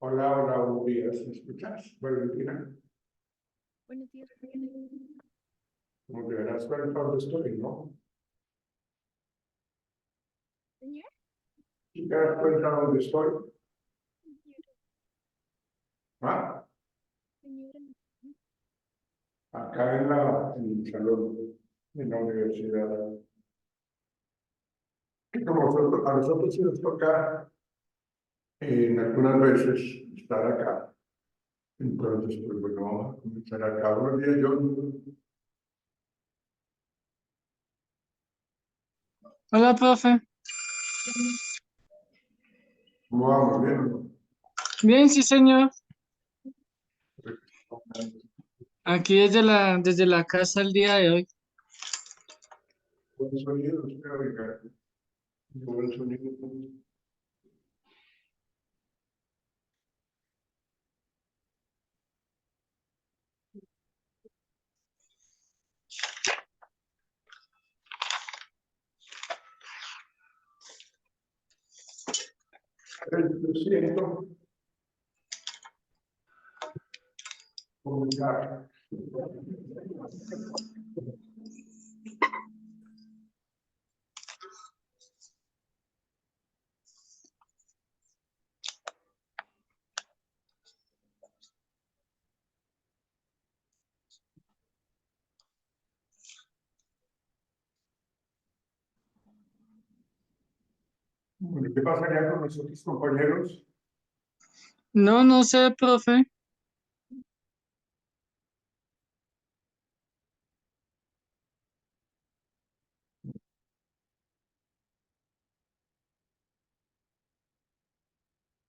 Hola, hola, buenos días. ¿Me escuchas, Valentina? Buenos días. Como te verás cuenta dónde estoy, ¿no? Señor. ¿Y te das cuenta dónde estoy? ¿Ah? Señora. Acá en el salón de la universidad. Que como a nosotros sí nos toca en algunas veces estar acá. Entonces, pues bueno, vamos a comenzar acá. Buenos días, John. Hola, profe. ¿Cómo vamos? ¿Bien o no? Bien, sí, señor. Aquí desde la casa el día de hoy. Buen sonido, espero, oiga. Buen sonido. Lo siento. Comunicar. Bueno, ¿qué pasaría con los otros compañeros? No, no sé, profe.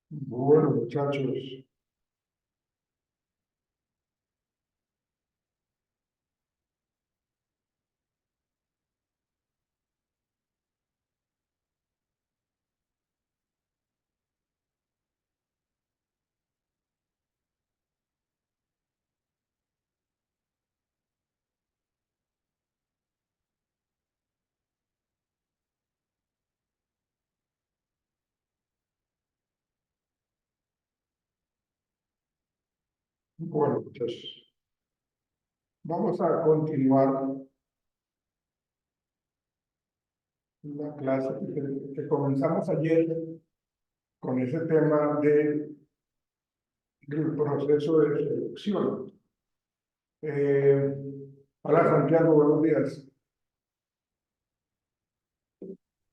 Bueno, muchachos, bueno, muchachos, vamos a continuar la clase que comenzamos ayer con ese tema del proceso de selección. Eh, Hola, Santiago, buenos días.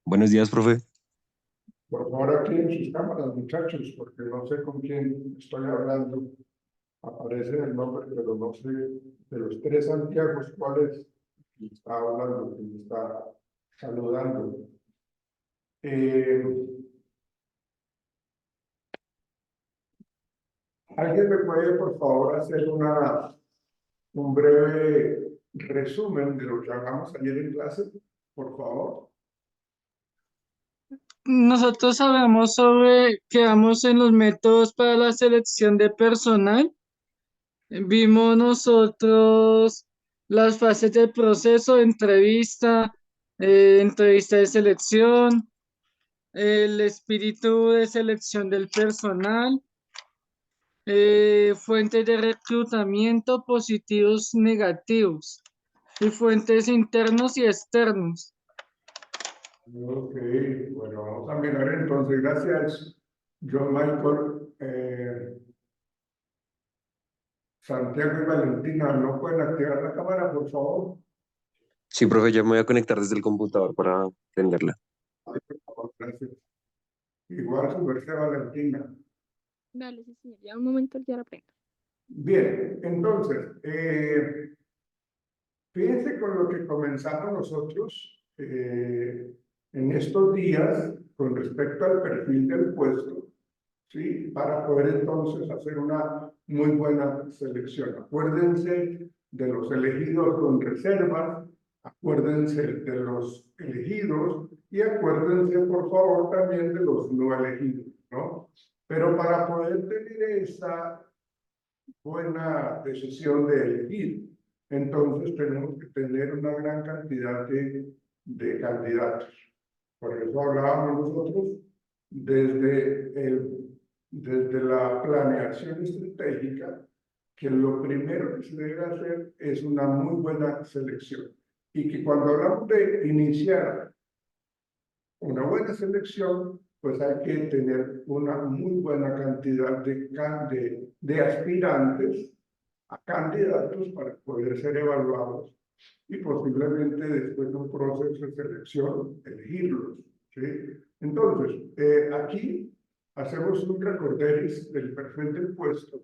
Buenos días, profe. Por favor, activen sus cámaras, muchachos, porque no sé con quién estoy hablando. Aparece el nombre, pero no sé de los tres Santiagos cuál es el que está hablando, que me está saludando. Eh, ¿Alguien me puede, por favor, hacer un breve resumen de lo que hablamos ayer en clase? Por favor. Nosotros hablamos quedamos en los métodos para la selección de personal. Vimos nosotros las fases del proceso, entrevista, entrevista de selección, el espíritu de selección del personal, fuentes de reclutamiento positivos, negativos y fuentes internos y externos. Ok, bueno, vamos a mirar entonces. Gracias, John Michael. Santiago y Valentina, ¿no pueden activar la cámara, por favor? Sí, profe, ya me voy a conectar desde el computador para atenderla. Ay, por favor, gracias. Igual su merced, Valentina. Dale, sí, señor. Ya un momento, ya la prendo. Bien, entonces, fíjense con lo que comenzamos nosotros en estos días con respecto al perfil del puesto, ¿sí? Para poder entonces hacer una muy buena selección. Acuérdense de los elegidos con reservas, acuérdense de los elegidos y acuérdense, por favor, también de los no elegidos, ¿no? Pero para poder tener esa buena decisión de elegir, entonces tenemos que tener una gran cantidad de candidatos. Por eso hablábamos nosotros desde el desde la planeación estratégica que lo primero que se debe hacer es una muy buena selección. Y que cuando hablamos de iniciar una buena selección, pues hay que tener una muy buena cantidad de aspirantes a candidatos para poder ser evaluados y posiblemente después de un proceso de selección elegirlos, ¿sí? Entonces, aquí hacemos un recorderis del perfil del puesto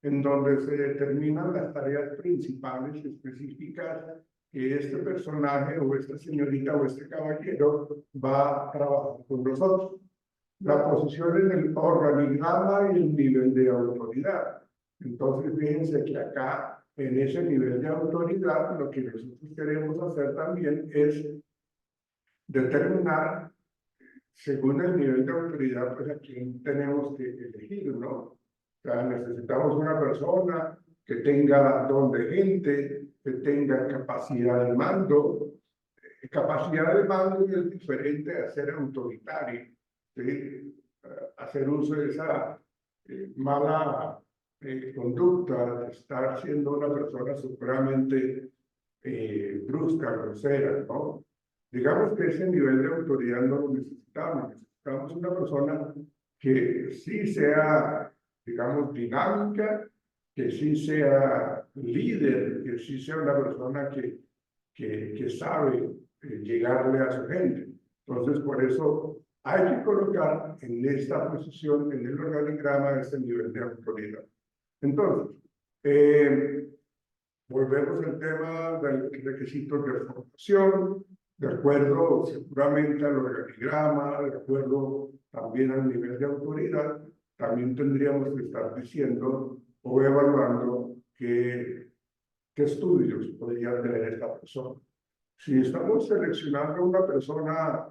en donde se determinan las tareas principales específicas que este personaje o esta señorita o este caballero va a trabajar con nosotros. La posición en el organigrama y el nivel de autoridad. Entonces, fíjense que acá, en ese nivel de autoridad, lo que nosotros queremos hacer también es determinar, según el nivel de autoridad, pues a quién tenemos que elegir, ¿no? O sea, necesitamos una persona que tenga don de gente, que tenga capacidad de mando. Capacidad de mando es diferente a ser autoritario, ¿sí? Hacer uso de esa mala conducta de estar siendo una persona supremamente brusca, grosera, ¿no? Digamos que ese nivel de autoridad no lo necesitamos. Necesitamos una persona que sí sea, digamos, dinámica, que sí sea líder, que sí sea una persona que sabe llegarle a su gente. Entonces, por eso hay que colocar en esta posición, en el organigrama, este nivel de autoridad. Entonces, volvemos al tema de los requisitos de formación, de acuerdo seguramente al organigrama, de acuerdo también al nivel de autoridad, también tendríamos que estar diciendo o evaluando qué estudios podría tener esta persona. Si estamos seleccionando a una persona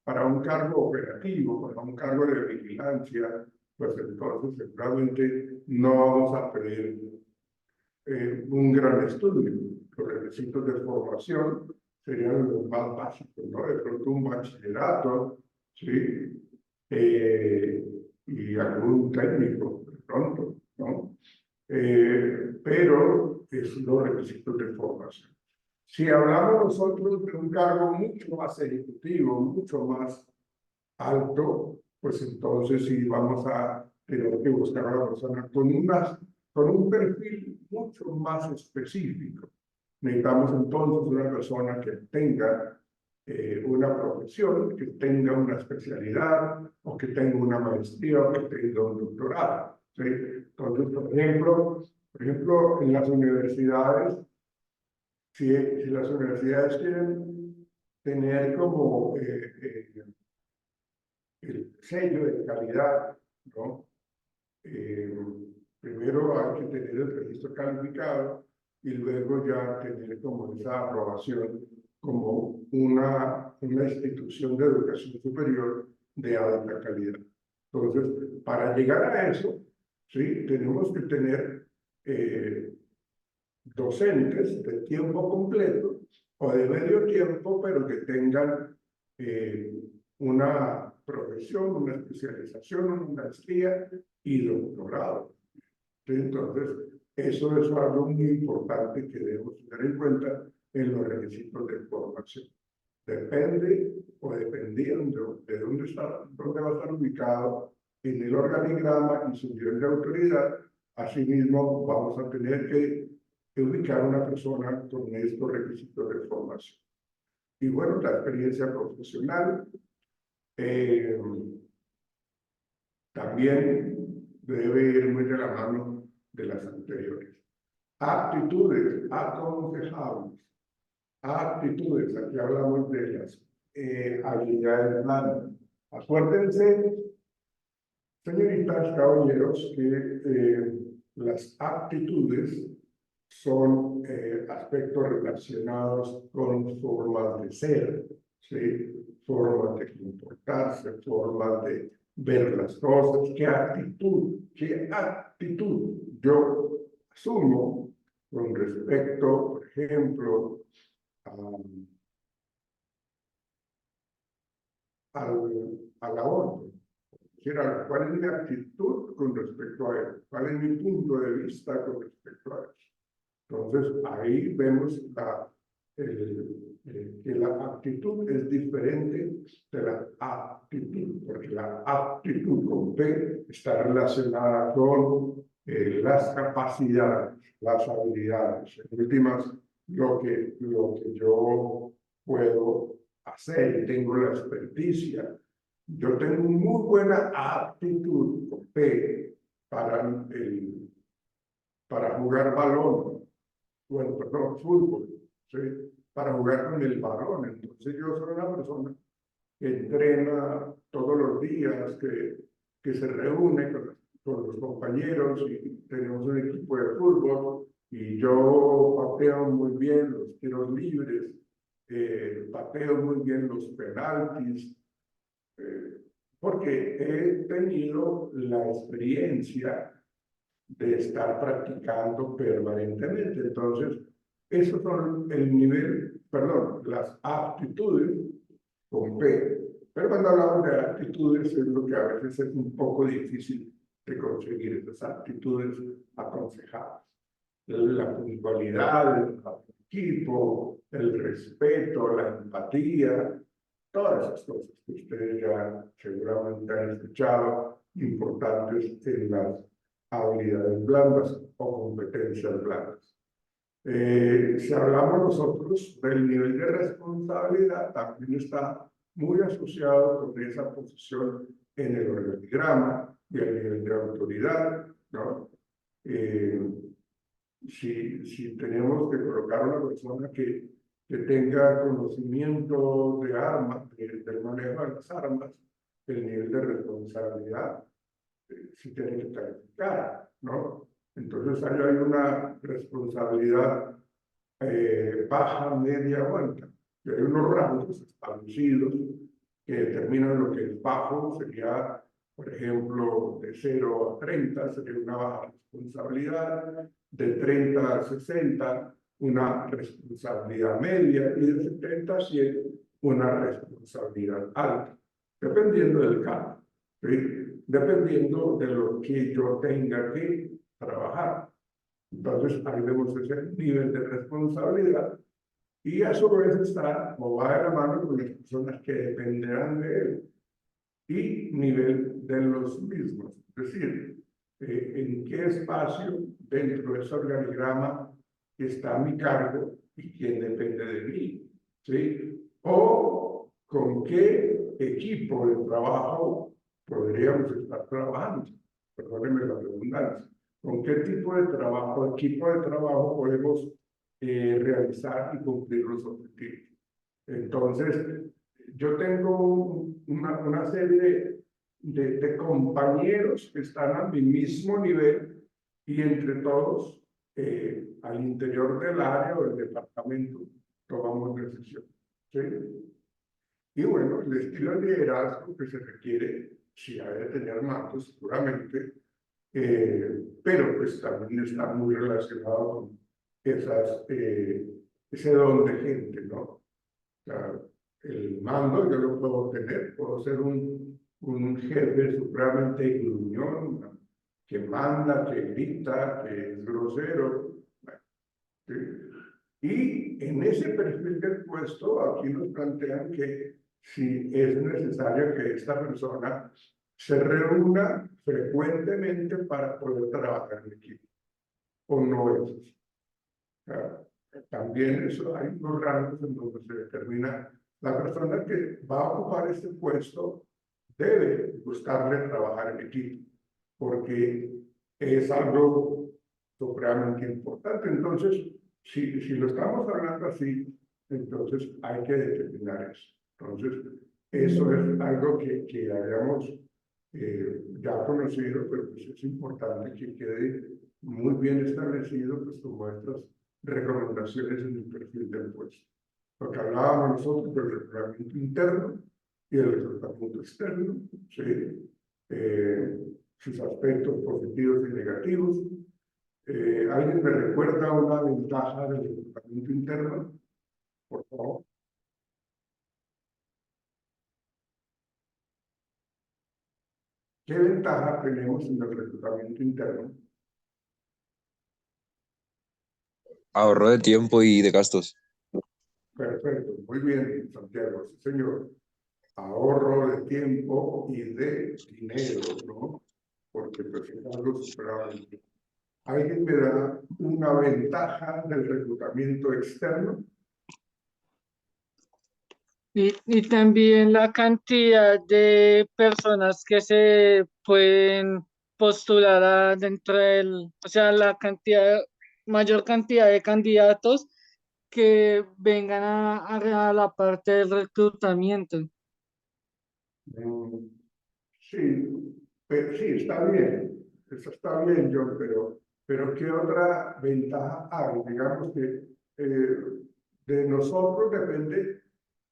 para un cargo operativo, para un cargo de vigilancia, pues entonces seguramente no vamos a pedir un gran estudio. Los requisitos de formación serían los más básicos, ¿no? De pronto un bachillerato, ¿sí? Y algún técnico, de pronto, ¿no? Pero es los requisitos de formación. Si hablamos nosotros de un cargo mucho más ejecutivo, mucho más alto, pues entonces sí vamos a tener que buscar a una persona con un perfil mucho más específico. Necesitamos entonces una persona que tenga una profesión, que tenga una especialidad, o que tenga una maestría, o que tenga un doctorado, ¿sí? Entonces, por ejemplo, en las universidades, si las universidades quieren tener como el sello de calidad, ¿no? Primero hay que tener el registro calificado y luego ya tener como esa aprobación como una institución de educación superior de alta calidad. Entonces, para llegar a eso, ¿sí? Tenemos que tener docentes de tiempo completo o de medio tiempo, pero que tengan una profesión, una especialización, una maestría y doctorado. Entonces, eso es algo muy importante que debemos tener en cuenta en los requisitos de formación. Depende o dependiendo de dónde va a estar ubicado en el organigrama y su nivel de autoridad, asimismo vamos a tener que ubicar a una persona con estos requisitos de formación. Y bueno, la experiencia profesional también debe ir muy de la mano de las anteriores. Aptitudes aconsejables. Aptitudes, aquí hablamos de las habilidades blandas. Acuérdense, señoritas, caballeros, que las aptitudes son aspectos relacionados con formas de ser, ¿sí? Formas de comportarse, formas de ver las cosas, qué actitud yo asumo con respecto, por ejemplo, al aborto, por decir, ¿cuál es mi actitud con respecto a él? ¿Cuál es mi punto de vista con respecto a eso? Entonces, ahí vemos que la actitud es diferente de la aptitud, porque la aptitud con P está relacionada con las capacidades, las habilidades, en últimas, lo que yo puedo hacer, tengo la experticia. Yo tengo muy buena aptitud con P para jugar balón, bueno, perdón, fútbol, ¿sí? Para jugar con el balón. Entonces yo soy una persona que entrena todos los días, que se reúne con los compañeros y tenemos un equipo de fútbol y yo pateo muy bien los tiros libres, pateo muy bien los penaltis, porque he tenido la experiencia de estar practicando permanentemente. Entonces, esos son el nivel, perdón, las aptitudes con P. Pero cuando hablamos de aptitudes es lo que a veces es un poco difícil de conseguir, esas aptitudes aconsejadas. La puntualidad, el equipo, el respeto, la empatía, todas esas cosas que ustedes ya seguramente han escuchado, importantes en las habilidades blandas o competencias blandas. Si hablamos nosotros del nivel de responsabilidad, también está muy asociado con esa posición en el organigrama y el nivel de autoridad, ¿no? Si tenemos que colocar a una persona que tenga conocimiento de armas, del manejo de las armas, el nivel de responsabilidad sí tiene que calificar, ¿no? Entonces ahí hay una responsabilidad baja, media o alta. Y hay unos rangos establecidos que determinan lo que es bajo, sería, por ejemplo, de 0 a 30 sería una baja responsabilidad, de 30 a 60 una responsabilidad media y de 70 a 100 una responsabilidad alta, dependiendo del caso, ¿sí? Dependiendo de lo que yo tenga que trabajar. Entonces, ahí vemos ese nivel de responsabilidad y a su vez está o va de la mano con las personas que dependerán de él y nivel de los mismos. Es decir, en qué espacio dentro de ese organigrama está mi cargo y quién depende de mí, ¿sí? O con qué equipo de trabajo podríamos estar trabajando, perdónenme la redundancia, con qué tipo de trabajo, equipo de trabajo podemos realizar y cumplir los objetivos. Entonces, yo tengo una serie de compañeros que están a mi mismo nivel y entre todos, al interior del área o del departamento, tomamos decisiones, ¿sí? Y bueno, el estilo de liderazgo que se requiere, si hay de tener mandos, seguramente, pero pues también está muy relacionado con ese don de gente, ¿no? O sea, el mando yo lo puedo tener, puedo ser un jefe supremamente gruñón, que manda, que grita, que es grosero. ¿Sí? Y en ese perfil del puesto, aquí nos plantean que si es necesario que esta persona se reúna frecuentemente para poder trabajar en equipo, o no es así. O sea, también eso, hay unos rangos en donde se determina la persona que va a ocupar este puesto debe buscarle trabajar en equipo, porque es algo supremamente importante. Entonces, si lo estamos hablando así, entonces hay que determinar eso. Entonces, eso es algo que hayamos ya conocido, pero pues es importante que quede muy bien establecido, pues como estas recomendaciones en el perfil del puesto. Lo que hablábamos nosotros del reclutamiento interno y el reclutamiento externo, ¿sí? Sus aspectos positivos y negativos. ¿Alguien me recuerda una ventaja del reclutamiento interno? Por favor. ¿Qué ventaja tenemos en el reclutamiento interno? Ahorro de tiempo y de gastos. Perfecto, muy bien, Santiago, sí, señor. Ahorro de tiempo y de dinero, ¿no? Porque pues es algo superable. ¿Alguien me da una ventaja del reclutamiento externo? Y también la cantidad de personas que se pueden postular dentro del, o sea, mayor cantidad de candidatos que vengan a la parte del reclutamiento. Mm, sí, sí, está bien, eso está bien, John, pero ¿qué otra ventaja hay? Digamos que de nosotros depende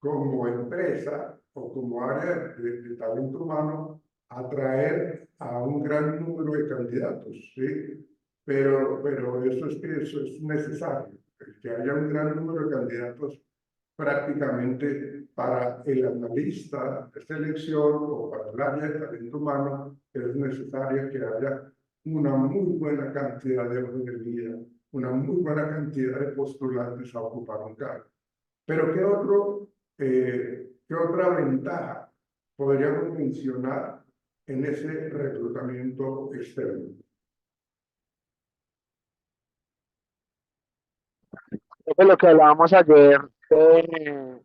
como empresa o como área de talento humano atraer a un gran número de candidatos, ¿sí? Pero eso es que eso es necesario, que haya un gran número de candidatos prácticamente para el analista de selección o para el área de talento humano, es necesario que haya una muy buena cantidad de hojas de vida, una muy buena cantidad de postulantes a ocupar un cargo. Pero ¿qué otra ventaja podríamos mencionar en ese reclutamiento externo? Eso es lo que hablábamos ayer, de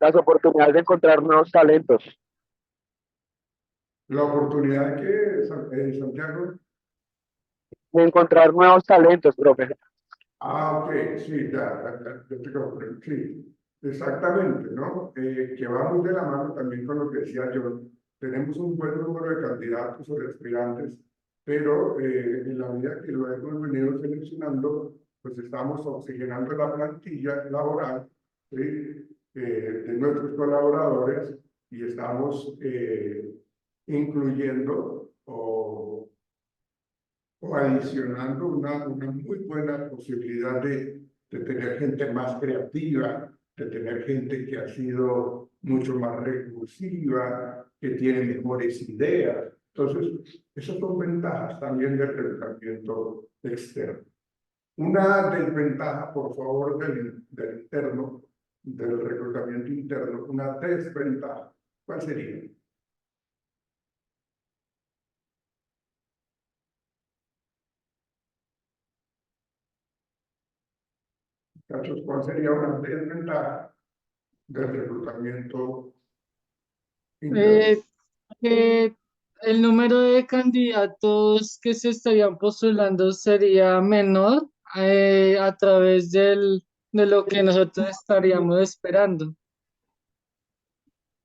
las oportunidades de encontrar nuevos talentos, La oportunidad que Santiago. de encontrar nuevos talentos, profe. Ah, ok, sí, ya te comprendo, sí, exactamente, ¿no? Que va muy de la mano también con lo que decía yo. Tenemos un buen número de candidatos o de aspirantes, pero en la medida que lo hemos venido seleccionando, pues estamos oxigenando la plantilla laboral, ¿sí? De nuestros colaboradores y estamos incluyendo o adicionando una muy buena posibilidad de tener gente más creativa, de tener gente que ha sido mucho más recursiva, que tiene mejores ideas. Entonces, esas son ventajas también del reclutamiento externo. Una desventaja, por favor, del interno, del reclutamiento interno, una desventaja. ¿Cuál sería? Muchachos, ¿cuál sería una desventaja del reclutamiento interno? Eh, que el número de candidatos que se estarían postulando sería menor a través de lo que nosotros estaríamos esperando.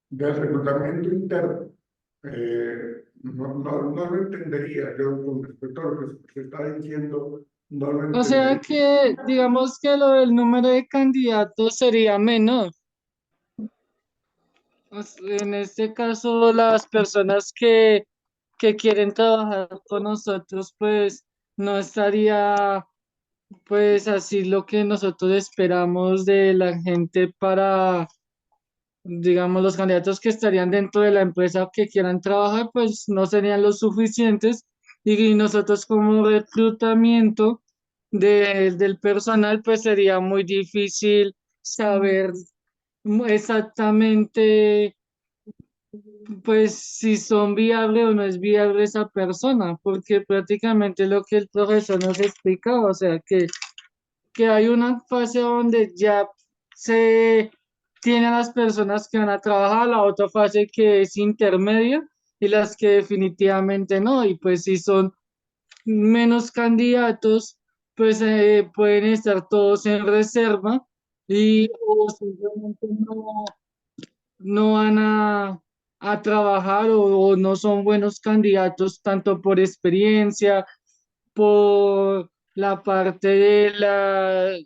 Del reclutamiento interno. No lo entendería yo con respecto a lo que se está diciendo, no lo O sea entendería. que, digamos que lo del número de candidatos sería menor. En este caso, las personas que quieren trabajar con nosotros, pues no estaría, pues así lo que nosotros esperamos de la gente para, digamos, los candidatos que estarían dentro de la empresa que quieran trabajar, pues no serían los suficientes. Y nosotros como reclutamiento del personal, pues sería muy difícil saber exactamente pues si son viables o no es viable esa persona, porque prácticamente lo que el profesor nos explicaba, o sea, que hay una fase donde ya se tienen las personas que van a trabajar, la otra fase que es intermedia y las que definitivamente no, y pues si son menos candidatos, pues pueden estar todos en reserva y o simplemente no van a trabajar o no son buenos candidatos tanto por experiencia, por la parte de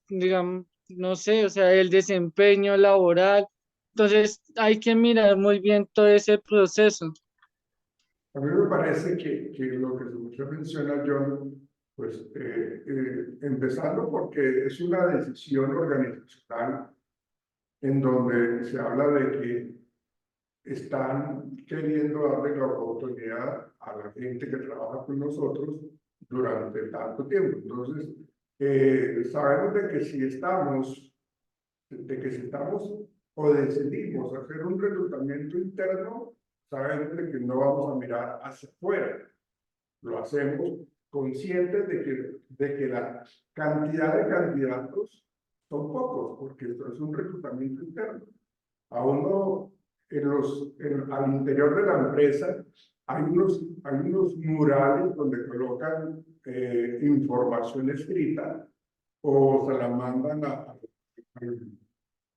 digamos, no sé, o sea, el desempeño laboral. Entonces hay que mirar muy bien todo ese proceso. A mí me parece que lo que usted menciona, John, pues empezando porque es una decisión organizacional en donde se habla de que están queriendo darle la oportunidad a la gente que trabaja con nosotros durante tanto tiempo. Entonces, sabemos de que si estamos o decidimos hacer un reclutamiento interno, sabemos de que no vamos a mirar hacia afuera. Lo hacemos conscientes de que la cantidad de candidatos son pocos, porque esto es un reclutamiento interno. A uno, al interior de la empresa, hay unos murales donde colocan información escrita o se la mandan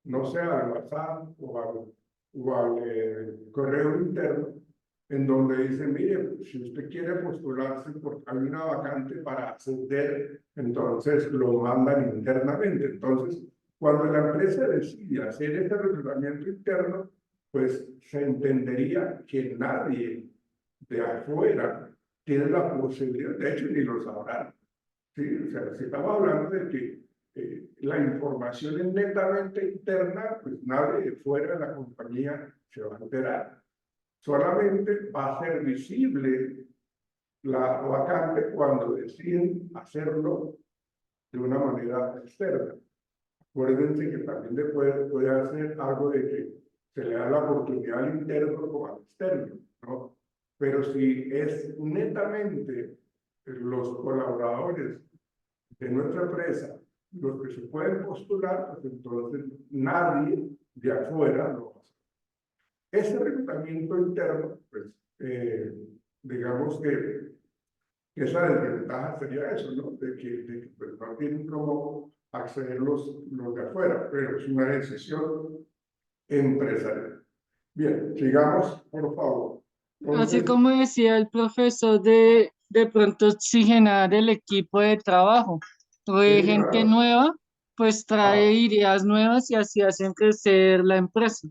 no sé, al WhatsApp o al correo interno, en donde dice, mire, si usted quiere postularse porque hay una vacante para ascender, entonces lo mandan internamente. Entonces, cuando la empresa decide hacer este reclutamiento interno, pues se entendería que nadie de afuera tiene la posibilidad, de hecho ni lo sabrán. ¿Sí? O sea, si estamos hablando de que la información es netamente interna, pues nadie fuera de la compañía se va a enterar. Solamente va a ser visible la vacante cuando deciden hacerlo de una manera externa. Acuérdense que también puede hacer algo de que se le da la oportunidad al interno como al externo, ¿no? Pero si es netamente los colaboradores de nuestra empresa los que se pueden postular, pues entonces nadie de afuera lo hace. Ese reclutamiento interno, pues, digamos que esa desventaja sería eso, ¿no? De que pues, no tienen cómo acceder los de afuera, pero es una decisión empresarial. Bien, sigamos, por favor. Así Entonces, como decía el profesor, de pronto oxigenar el equipo de trabajo, de sí, gente claro. nueva, pues trae ideas nuevas y así hacen crecer la empresa.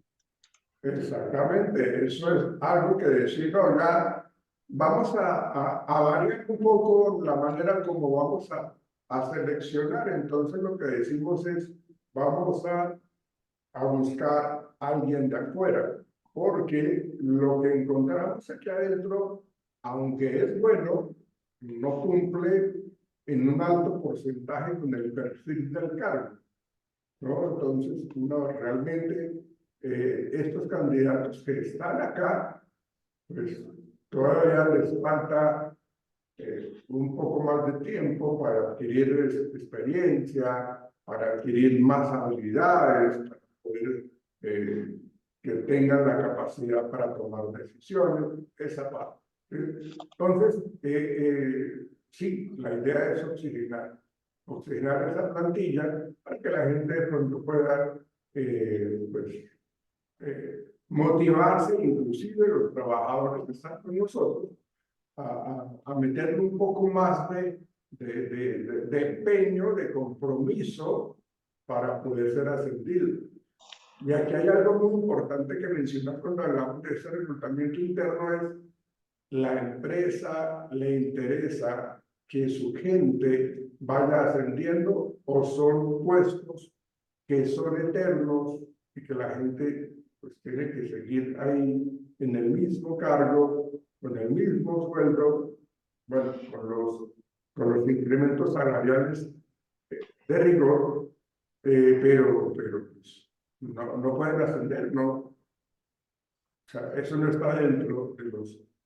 Exactamente, eso es algo que decir, no, ya vamos a variar un poco la manera como vamos a seleccionar. Entonces lo que decimos es, vamos a buscar a alguien de afuera, porque lo que encontramos aquí adentro, aunque es bueno, no cumple en un alto porcentaje con el perfil del cargo, ¿no? Entonces, uno realmente, estos candidatos que están acá, pues todavía les falta un poco más de tiempo para adquirir experiencia, para adquirir más habilidades, para poder que tengan la capacidad para tomar decisiones, esa parte. Entonces, sí, la idea es oxigenar esa plantilla para que la gente de pronto pueda pues, motivarse, inclusive los trabajadores que están con nosotros, a meterle un poco más de empeño, de compromiso para poder ser ascendido. Y aquí hay algo muy importante que mencionar cuando hablamos de ese reclutamiento interno, es la empresa le interesa que su gente vaya ascendiendo o son puestos que son eternos y que la gente pues tiene que seguir ahí en el mismo cargo, con el mismo sueldo, bueno, con los incrementos salariales de rigor, pero pues, no pueden ascender, no. O sea, eso no está dentro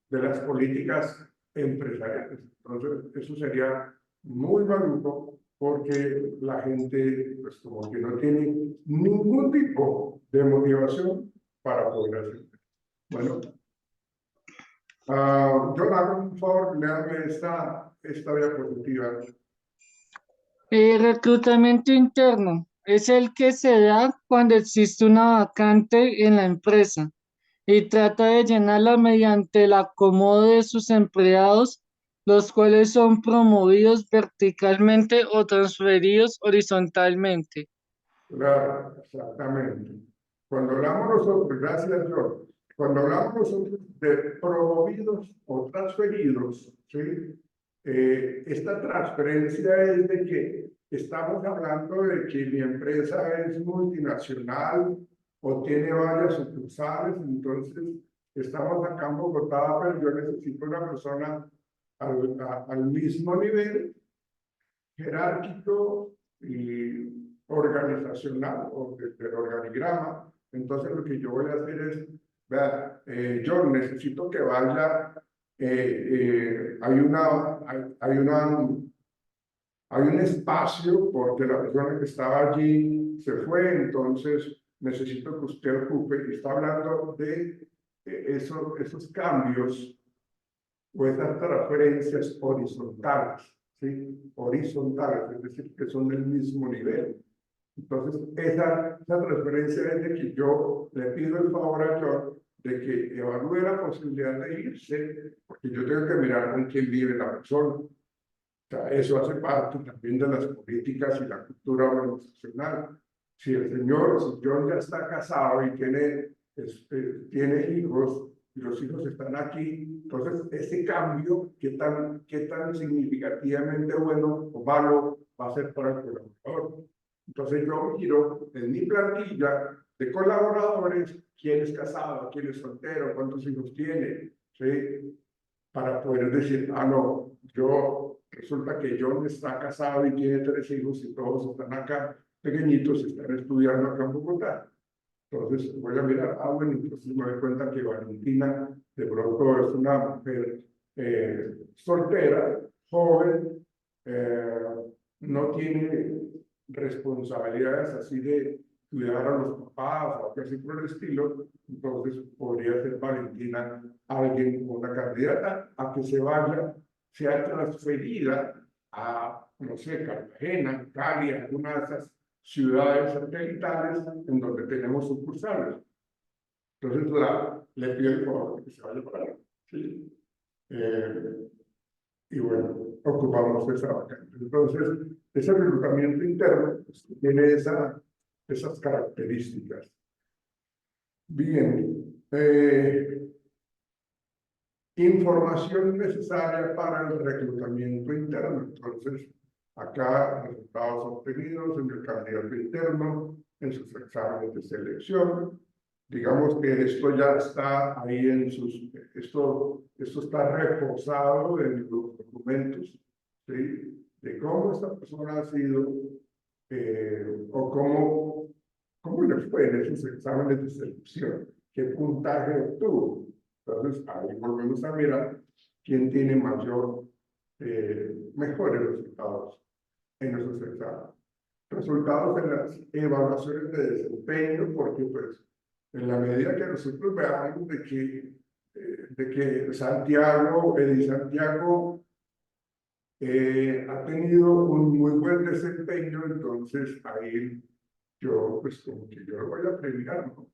de las políticas empresariales. Entonces, eso sería muy maluco porque la gente, pues como que no tiene ningún tipo de motivación para poder hacerlo. Bueno, Jonathan, por favor, léame esta diapositiva. El reclutamiento interno es el que se da cuando existe una vacante en la empresa y trata de llenarla mediante el acomodo de sus empleados, los cuales son promovidos verticalmente o transferidos horizontalmente. Claro, exactamente. Cuando hablamos nosotros, gracias George, cuando hablamos nosotros de promovidos o transferidos, ¿sí? Esta transferencia es de que estamos hablando de que mi empresa es multinacional o tiene varias sucursales, entonces estamos acá en Bogotá, pero yo necesito una persona al mismo nivel jerárquico y organizacional o del organigrama. Entonces lo que yo voy a hacer es, vea, yo necesito que vaya, hay un espacio porque la persona que estaba allí se fue, entonces necesito que usted ocupe, y está hablando de esos cambios o esas transferencias horizontales, ¿sí? Horizontales, es decir, que son del mismo nivel. Entonces, esa transferencia es de que yo le pido el favor a John de que evalúe la posibilidad de irse, porque yo tengo que mirar con quién vive la persona. O sea, eso hace parte también de las políticas y la cultura organizacional. Si John ya está casado y tiene hijos, y los hijos están aquí, entonces ese cambio, ¿qué tan significativamente bueno o malo va a ser para el colaborador? Entonces yo miro en mi plantilla de colaboradores quién es casado, quién es soltero, cuántos hijos tiene, ¿sí? Para poder decir, no, resulta que John está casado y tiene 3 hijos y todos están acá pequeñitos, están estudiando acá en Bogotá. Entonces voy a mirar, bueno, entonces me doy cuenta que Valentina de pronto es una mujer soltera, joven, no tiene responsabilidades así de cuidar a los papás o algo así por el estilo, entonces podría ser Valentina alguien, una candidata a que se vaya, sea transferida a, no sé, Cartagena, Cali, alguna de esas ciudades satelitales en donde tenemos sucursales. Entonces le pido el favor de que se vaya para allá, ¿sí? Y bueno, ocupamos esa vacante. Entonces, ese reclutamiento interno pues, tiene esas características. Bien, información necesaria para el reclutamiento interno. Entonces, acá resultados obtenidos en el candidato interno, en sus exámenes de selección. Digamos que esto ya está ahí esto está reforzado en los documentos, ¿sí? De cómo esta persona ha sido o cómo le fue en esos exámenes de selección, qué puntaje obtuvo. Entonces, ahí volvemos a mirar quién tiene mejores resultados en esos exámenes. Resultados de las evaluaciones de desempeño, porque pues en la medida que nosotros veamos de que Santiago ha tenido un muy buen desempeño, entonces ahí yo pues como que yo lo voy a premiar, ¿no?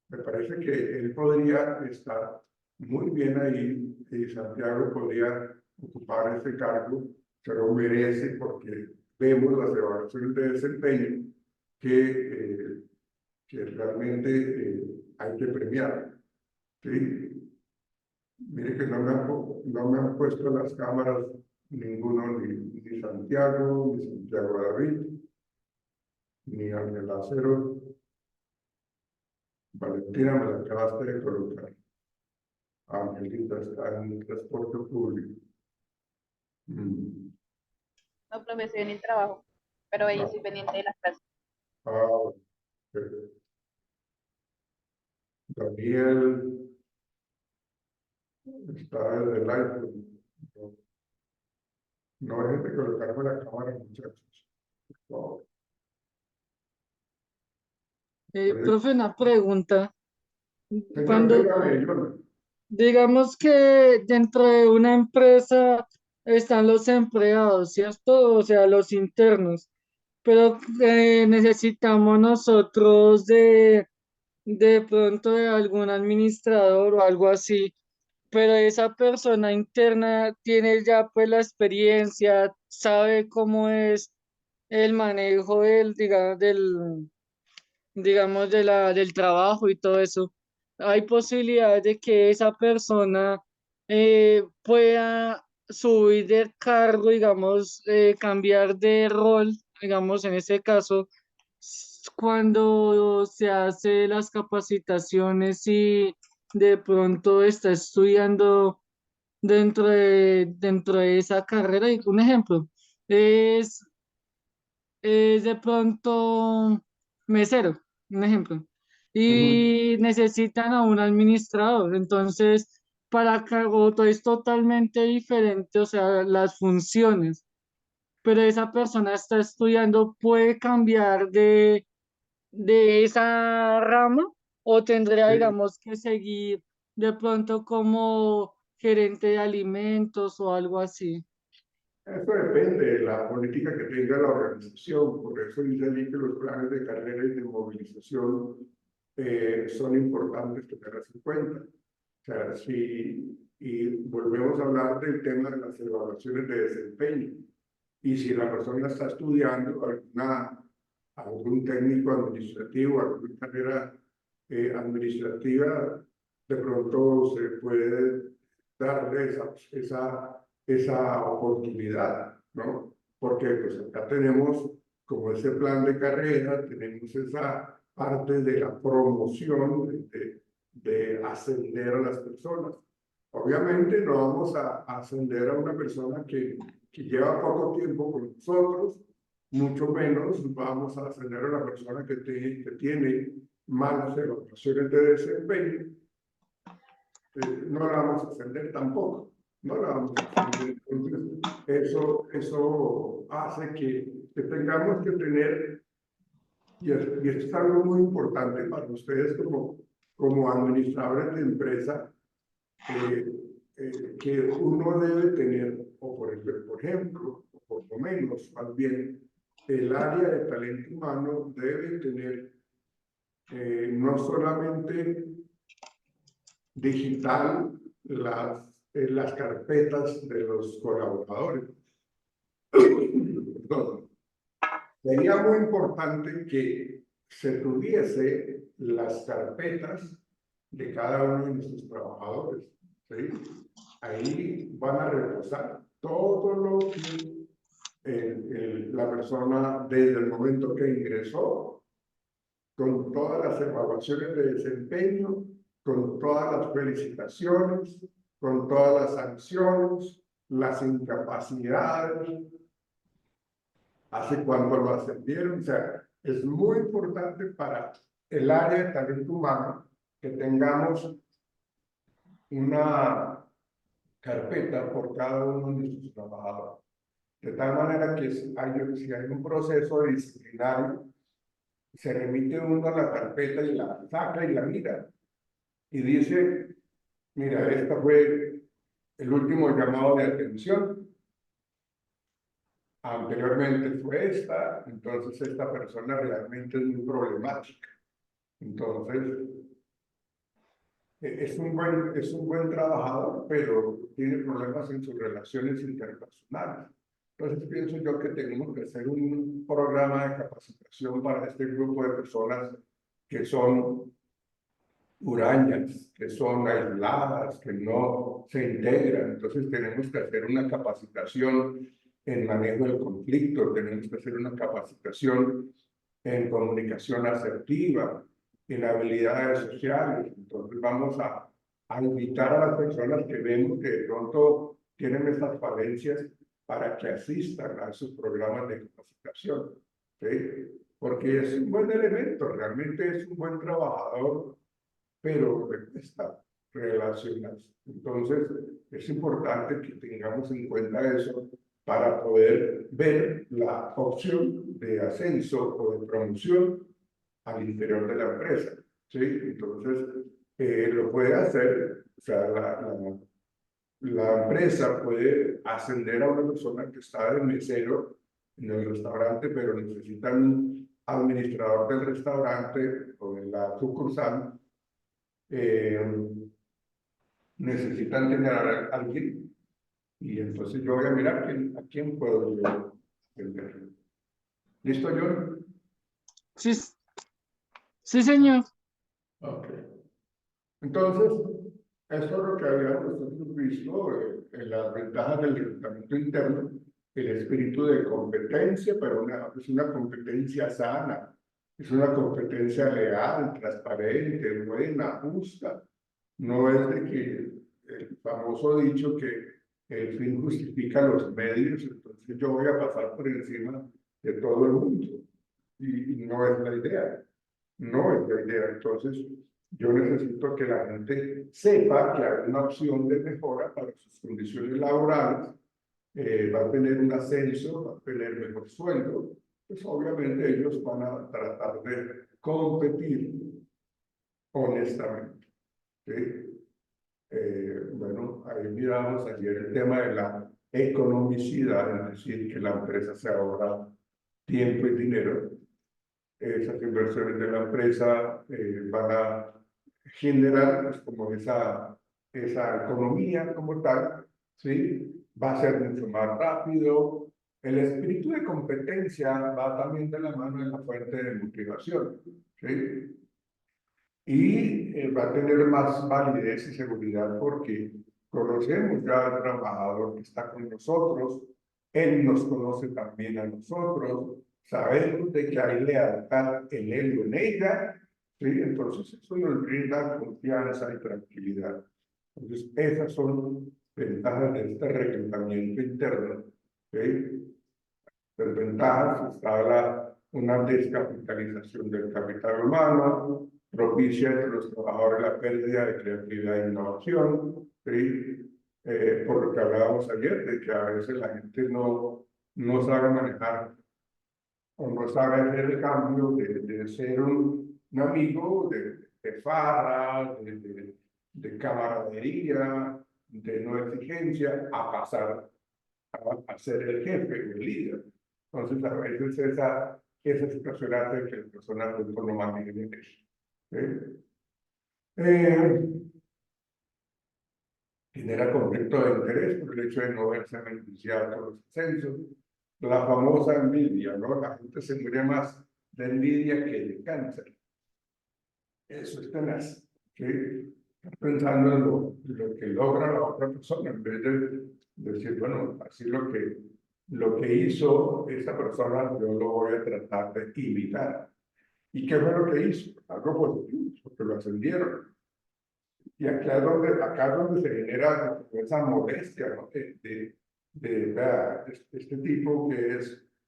Me parece que él podría estar muy bien ahí y Santiago podría ocupar ese cargo, se lo merece porque vemos las evaluaciones de desempeño que realmente hay que premiar, ¿sí? Mire que no me han puesto las cámaras ninguno, ni Santiago, ni Santiago David, ni Ángel Acero. Valentina, me la acabaste de colocar. Angelita está en el transporte público. No, profe, estoy en el trabajo, pero ahí estoy pendiente de las clases. Ok. Daniel está desde el iPhone. No dejen de colocarme la cámara, muchachos. Por favor. Profe, una pregunta. Señor, Cuando dígame, John. digamos que dentro de una empresa están los empleados, ¿cierto? O sea, los internos, pero necesitamos nosotros de pronto de algún administrador o algo así, pero esa persona interna tiene ya pues la experiencia, sabe cómo es el manejo digamos, del trabajo y todo eso. Hay posibilidades de que esa persona pueda subir de cargo, digamos, cambiar de rol, digamos, en ese caso, cuando se hace las capacitaciones y de pronto está estudiando dentro de esa carrera, y un ejemplo, es, es de pronto mesero, un ejemplo, Ujú. y necesitan a un administrador, entonces para Cagoto es totalmente diferente, o sea, las funciones, pero esa persona está estudiando, puede cambiar de esa rama o tendría, Sí. digamos, que seguir de pronto como gerente de alimentos o algo así. Eso depende de la política que tenga la organización, por eso dice allí que los planes de carrera y de movilización son importantes tenerlas en cuenta. O sea, y volvemos a hablar del tema de las evaluaciones de desempeño. Y si la persona está estudiando algún técnico administrativo, alguna carrera administrativa, de pronto se puede darle esa oportunidad, ¿no? Porque pues acá tenemos como ese plan de carrera, tenemos esa parte de la promoción, de ascender a las personas. Obviamente no vamos a ascender a una persona que lleva poco tiempo con nosotros, mucho menos vamos a ascender a una persona que tiene malas evaluaciones de desempeño, no la vamos a ascender tampoco, no la vamos a ascender. Entonces, eso hace que tengamos que tener, y esto es algo muy importante para ustedes como administradores de empresa, que uno debe tener, o por ejemplo, o por lo menos, más bien, el área de talento humano debe tener no solamente digital las carpetas de los colaboradores. Perdón. Sería muy importante que se tuviese las carpetas de cada uno de nuestros trabajadores, ¿sí? Ahí van a reposar todo lo que la persona desde el momento que ingresó, con todas las evaluaciones de desempeño, con todas las felicitaciones, con todas las sanciones, las incapacidades, hace cuánto lo ascendieron. O sea, es muy importante para el área de talento humano que tengamos una carpeta por cada uno de nuestros trabajadores. De tal manera que si hay un proceso disciplinario, se remite uno a la carpeta y la saca y la mira. Y dice, mira, esta fue el último llamado de atención. Anteriormente fue esta, entonces esta persona realmente es muy problemática. Entonces, es un buen trabajador, pero tiene problemas en sus relaciones interpersonales. Entonces pienso yo que tenemos que hacer un programa de capacitación para este grupo de personas que son hurañas, que son aisladas, que no se integran. Entonces tenemos que hacer una capacitación en manejo del conflicto, tenemos que hacer una capacitación en comunicación asertiva, en habilidades sociales. Entonces vamos a invitar a las personas que vemos que de pronto tienen estas falencias para que asistan a esos programas de capacitación, ¿sí? Porque es un buen elemento, realmente es un buen trabajador, pero le cuesta relacionarse. Entonces, es importante que tengamos en cuenta eso para poder ver la opción de ascenso o de promoción al interior de la empresa, ¿sí? Entonces, lo puede hacer, o sea, la empresa puede ascender a una persona que está de mesero en el restaurante, pero necesita un administrador del restaurante o de la sucursal, necesitan tener a alguien, y entonces yo voy a mirar a quién puedo yo atender. ¿Listo, John? Sí, sí, señor. Ok. Entonces, esto es lo que habíamos nosotros visto en las ventajas del reclutamiento interno, el espíritu de competencia, pero es una competencia sana, Es una competencia leal, transparente, buena, justa. No es de que el famoso dicho que el fin justifica los medios, entonces yo voy a pasar por encima de todo el mundo. Y no es la idea. No es la idea. Entonces, yo necesito que la gente sepa que hay una opción de mejora para sus condiciones laborales, va a tener un ascenso, va a tener mejor sueldo, pues obviamente ellos van a tratar de competir honestamente. ¿Sí? Bueno, ahí miramos ayer el tema de la economicidad, es decir, que la empresa se ahorra tiempo y dinero. Esas inversiones de la empresa van a generar pues, como esa economía como tal, ¿sí? Va a ser mucho más rápido. El espíritu de competencia va también de la mano de la fuente de motivación, ¿sí? Y va a tener más validez y seguridad porque conocemos ya al trabajador que está con nosotros, él nos conoce también a nosotros, sabemos de que hay lealtad en él o en ella, ¿sí? Entonces eso nos brinda confianza y tranquilidad. Entonces esas son ventajas de este reclutamiento interno, ¿sí? Las ventajas está una descapitalización del capital humano, propicia entre los trabajadores la pérdida de creatividad e innovación, ¿sí? Por lo que hablábamos ayer, de que a veces la gente no sabe manejar o no sabe hacer el cambio de ser un amigo de farra, de camaradería, de no exigencia, a pasar a ser el jefe, el líder. Entonces, a veces esa situación hace que las personas no manejen eso. Genera conflicto de interés por el hecho de no verse beneficiado por los ascensos. La famosa envidia, ¿no? La gente se muere más de envidia que de cáncer. Eso es tenaz, ¿sí? Pensando en lo que logra la otra persona, en vez de decir, bueno, así lo que hizo esta persona, yo lo voy a tratar de imitar. ¿Y qué fue lo que hizo? Algo positivo, porque lo ascendieron. Y acá es donde se genera esa molestia, ¿no? Vea, este tipo que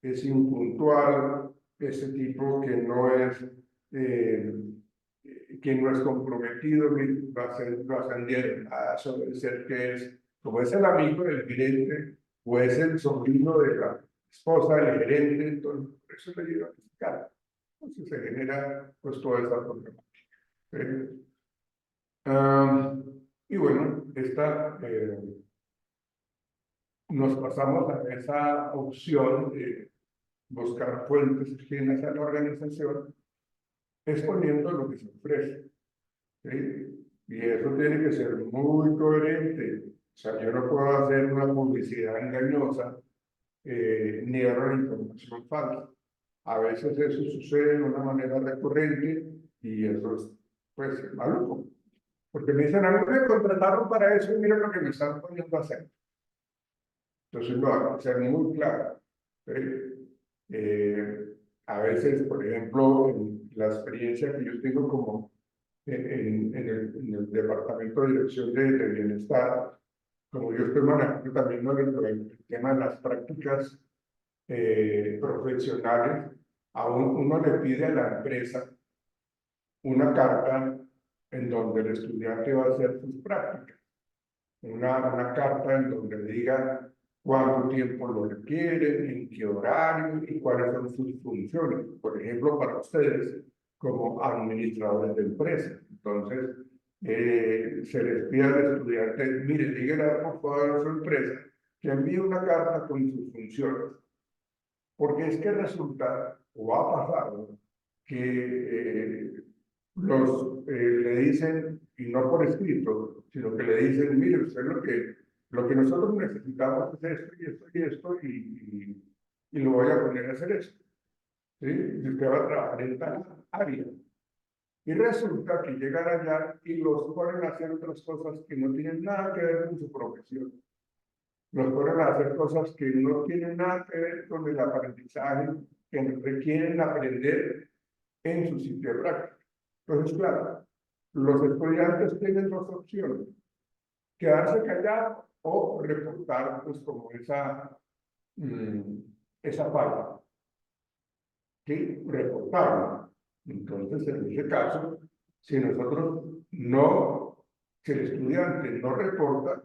es impuntual, este tipo que no es comprometido, lo ascendieron. Ah, eso debe ser que es, como es el amigo del gerente, o es el sobrino de la esposa del gerente, entonces por eso le dieron a fiscal. Entonces se genera pues toda esa problemática. ¿Sí? Y bueno, nos pasamos a esa opción de buscar fuentes ajenas a la organización, exponiendo lo que se ofrece. ¿Sí? Y eso tiene que ser muy coherente. O sea, yo no puedo hacer una publicidad engañosa ni dar una información falsa. A veces eso sucede de una manera recurrente y eso es, pues, maluco. Porque me dicen, a mí me contrataron para eso y mira lo que me están poniendo a hacer. Entonces, no, hay que ser muy claro. A veces, por ejemplo, en la experiencia que yo tengo como en el Departamento de Dirección de Bienestar, como yo estoy manejando también el tema de las prácticas profesionales, uno le pide a la empresa una carta en donde el estudiante va a hacer sus prácticas. Una carta en donde le diga cuánto tiempo lo requieren, en qué horario y cuáles son sus funciones. Por ejemplo, para ustedes como administradores de empresas. Entonces, se les pide al estudiante, mire, dígale por favor a su empresa que envíe una carta con sus funciones. Porque es que resulta, o ha pasado, que le dicen, y no por escrito, sino que le dicen, mire, usted lo que nosotros necesitamos es esto y esto y esto, y lo voy a poner a hacer esto. ¿Sí? Y usted va a trabajar en tal área. Y resulta que llegan allá y los ponen a hacer otras cosas que no tienen nada que ver con su profesión. Los ponen a hacer cosas que no tienen nada que ver con el aprendizaje, que requieren aprender en su sitio de práctica. Entonces, claro, los estudiantes tienen dos opciones: quedarse callados o reportar, pues, como esa falla, ¿sí? Reportarla. Entonces, en ese caso, si nosotros no, si el estudiante no reporta,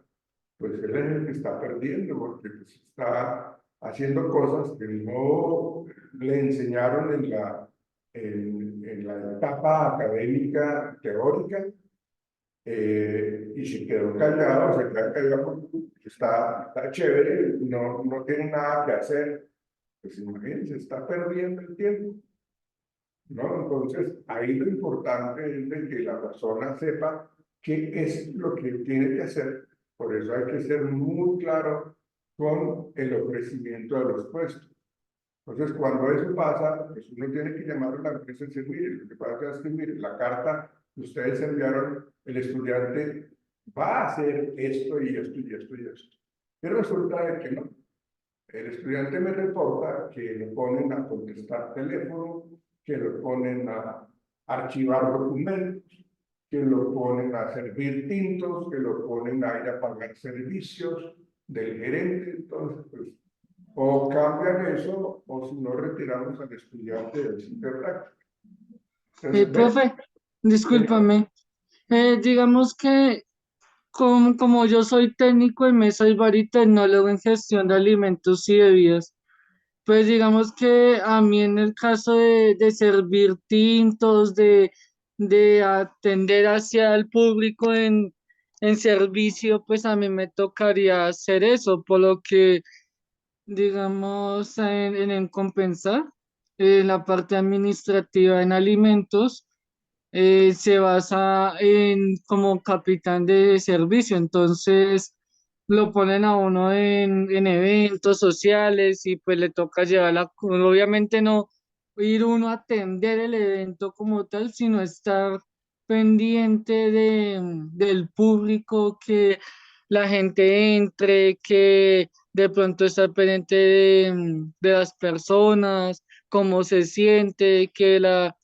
pues él es el que está perdiendo, porque pues, está haciendo cosas que no le enseñaron en la etapa académica teórica, y se quedó callado, se queda callado porque está chévere, no tiene nada que hacer. Pues imagínense, está perdiendo el tiempo, ¿no? Entonces, ahí lo importante es de que la persona sepa qué es lo que tiene que hacer. Por eso hay que ser muy claro con el ofrecimiento de los puestos. Entonces, cuando eso pasa, pues uno tiene que llamar a la empresa y decir: mire, lo que pasa es que, mire, la carta que ustedes enviaron, el estudiante va a hacer esto y esto y esto y esto. Y resulta de que no. El estudiante me reporta que lo ponen a contestar teléfono, que lo ponen a archivar documentos, que lo ponen a servir tintos, que lo ponen a ir a pagar servicios del gerente. Entonces, pues, o cambian eso, o si no, retiramos al estudiante del sitio de práctica. Entonces, ¿ves? Profe, discúlpame. Digamos que como yo soy técnico en mesa y bar y tecnólogo en gestión de alimentos y bebidas, pues digamos que a mí en el caso de servir tintos, de atender hacia el público en servicio, pues a mí me tocaría hacer eso, por lo que digamos en compensar la parte administrativa en alimentos se basa en como capitán de servicio, entonces lo ponen a uno en eventos sociales y pues le toca llevar obviamente no ir uno a atender el evento como tal, sino estar pendiente del público, que la gente entre, que de pronto estar pendiente de las personas, cómo se siente, que la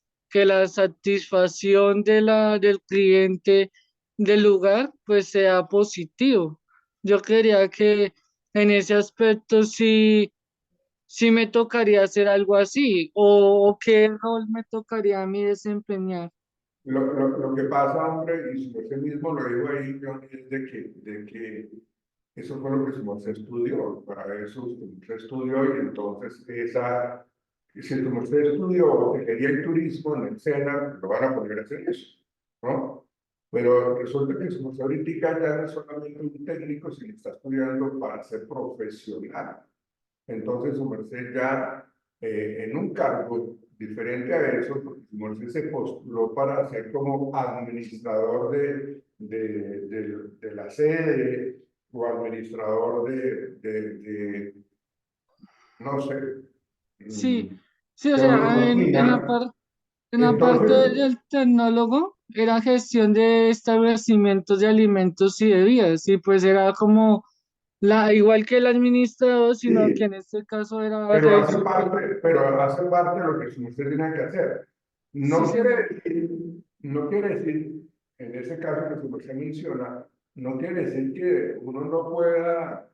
satisfacción del cliente del lugar pues sea positivo. Yo quería que en ese aspecto sí me tocaría hacer algo así o qué rol me tocaría a mí desempeñar. Lo que pasa, hombre, y su merced mismo lo digo ahí, John, es de que eso fue lo que su merced estudió. Para eso su merced estudió, y entonces si su merced estudió hotelería y turismo en el SENA, lo van a poner a hacer eso, ¿no? Pero resulta que su merced ahorita ya no es solamente un técnico, sino está estudiando para ser profesional. Entonces su merced ya en un cargo diferente a eso, porque su merced se postuló para ser como administrador de la sede, o administrador no sé, Sí, sí, o de sea, cocina. en la parte Entonces, del tecnólogo era gestión de establecimientos de alimentos y bebidas, y pues era como igual que el administrador, sino que sí, en este caso era pero el super. pero hace parte de lo que su merced tiene que hacer. Sí, señor. No quiere decir, en ese caso que su merced menciona, no quiere decir que uno no pueda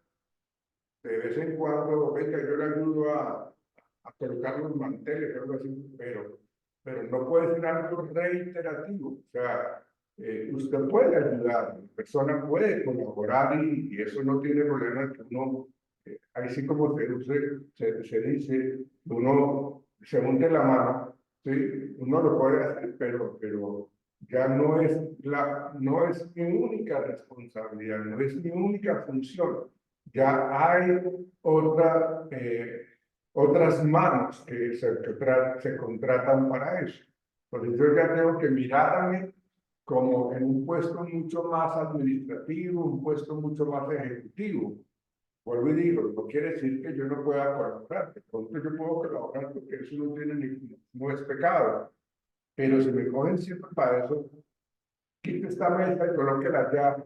de vez en cuando: venga, yo le ayudo a colocar los manteles, algo así, pero no puede ser algo reiterativo. O sea, usted puede ayudar, la persona puede colaborar, y eso no tiene problema, que uno, ahí sí, como se dice, uno se unte la mano, ¿sí? Uno lo puede hacer, pero ya no es mi única responsabilidad, no es mi única función. Ya hay otras manos que se contratan para eso. Por eso yo ya tengo que mirarme como en un puesto mucho más administrativo, un puesto mucho más ejecutivo. Vuelvo y digo, no quiere decir que yo no pueda colaborar. De pronto yo puedo colaborar, porque eso no es pecado. Pero si me cogen siempre para eso, quite esta mesa y coloque la llave,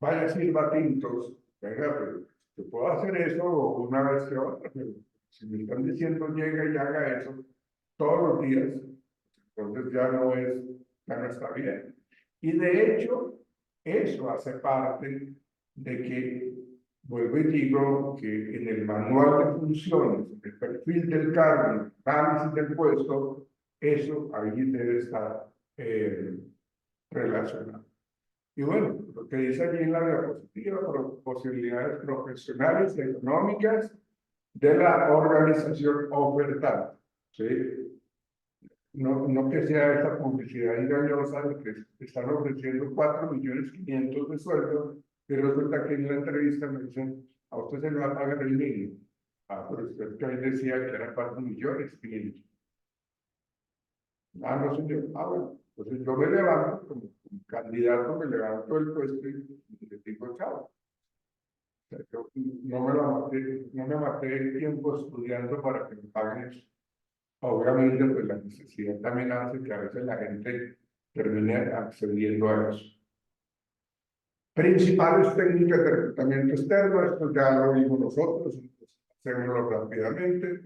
vaya, sirva tintos. Venga, pero yo puedo hacer eso una vez que otra, pero si me están diciendo llega y haga eso, todos los días, entonces ya no está bien. Y de hecho, eso hace parte de que, vuelvo y digo, que en el manual de funciones, el perfil del cargo, el análisis del puesto, eso ahí debe estar relacionado. Y bueno, lo que dice allí en la diapositiva, posibilidades profesionales y económicas de la organización ofertante, ¿sí? No que sea esta publicidad engañosa de que están ofreciendo 4.500.000 de sueldo y resulta que en la entrevista me dicen, a usted se le va a pagar el mínimo. Ah, pero usted que ahí decía que era 4.500.000. Ah, no, señor. Ah, bueno, entonces yo me levanto como candidato, me levanto del puesto y le digo chao. O sea, yo no me maté el tiempo estudiando para que me paguen eso. Obviamente, pues la necesidad también hace que a veces la gente termine accediendo a eso. Principales técnicas de reclutamiento externo, esto ya lo vimos nosotros, entonces hacémoslo rápidamente.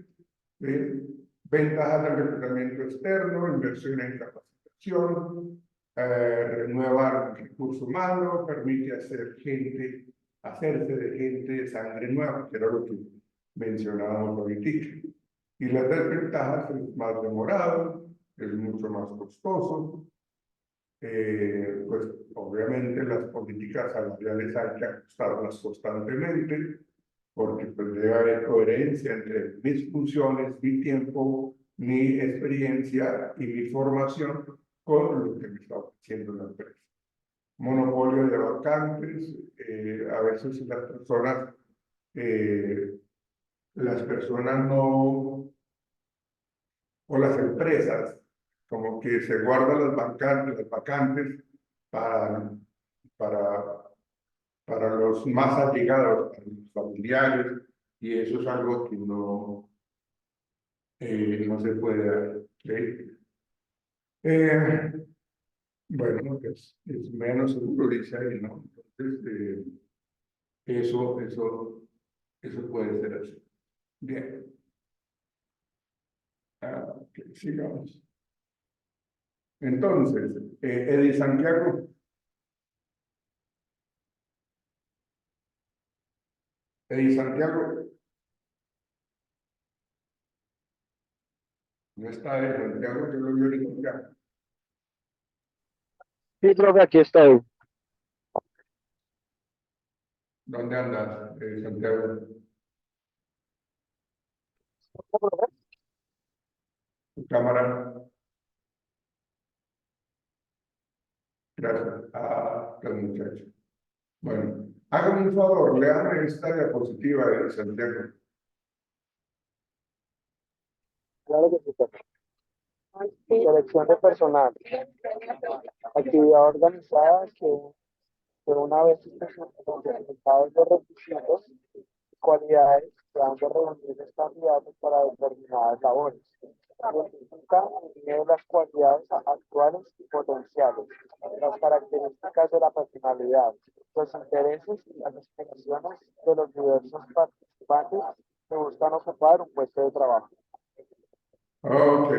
Ventajas del reclutamiento externo, inversión en capacitación, renueva el recurso humano, permite hacerse de gente de sangre nueva, que era lo que mencionábamos ahorita. Y las desventajas es más demorado, es mucho más costoso. Pues obviamente las políticas salariales hay que ajustarlas constantemente, porque pues debe haber coherencia entre mis funciones, mi tiempo, mi experiencia y mi formación con lo que me está ofreciendo la empresa. Monopolio de vacantes, a veces las personas no, o las empresas, como que se guardan las vacantes para, para los más allegados, para los familiares, y eso es algo que no se puede dar. ¿Sí? Bueno, es menos seguro, dice ahí, ¿no? Entonces, eso puede ser así. Bien. Sigamos. Entonces, Eddie Santiago. Eddie Santiago. No está Eddie Santiago, yo lo vi ahorita. Sí, profe, aquí estoy. ¿Dónde andas, Santiago? Tu cámara. Gracias. Ah, el muchacho. Bueno, hágame un favor, léame esta diapositiva de Santiago. Claro que sí, profe. Selección de personal. Actividad organizada que una vez identificados los requisitos y cualidades se han de reunir los candidatos para determinadas labores. Identifica las cualidades actuales y potenciales, las características de la personalidad, los intereses y las aspiraciones de los diversos participantes que buscan ocupar un puesto de trabajo. Ok,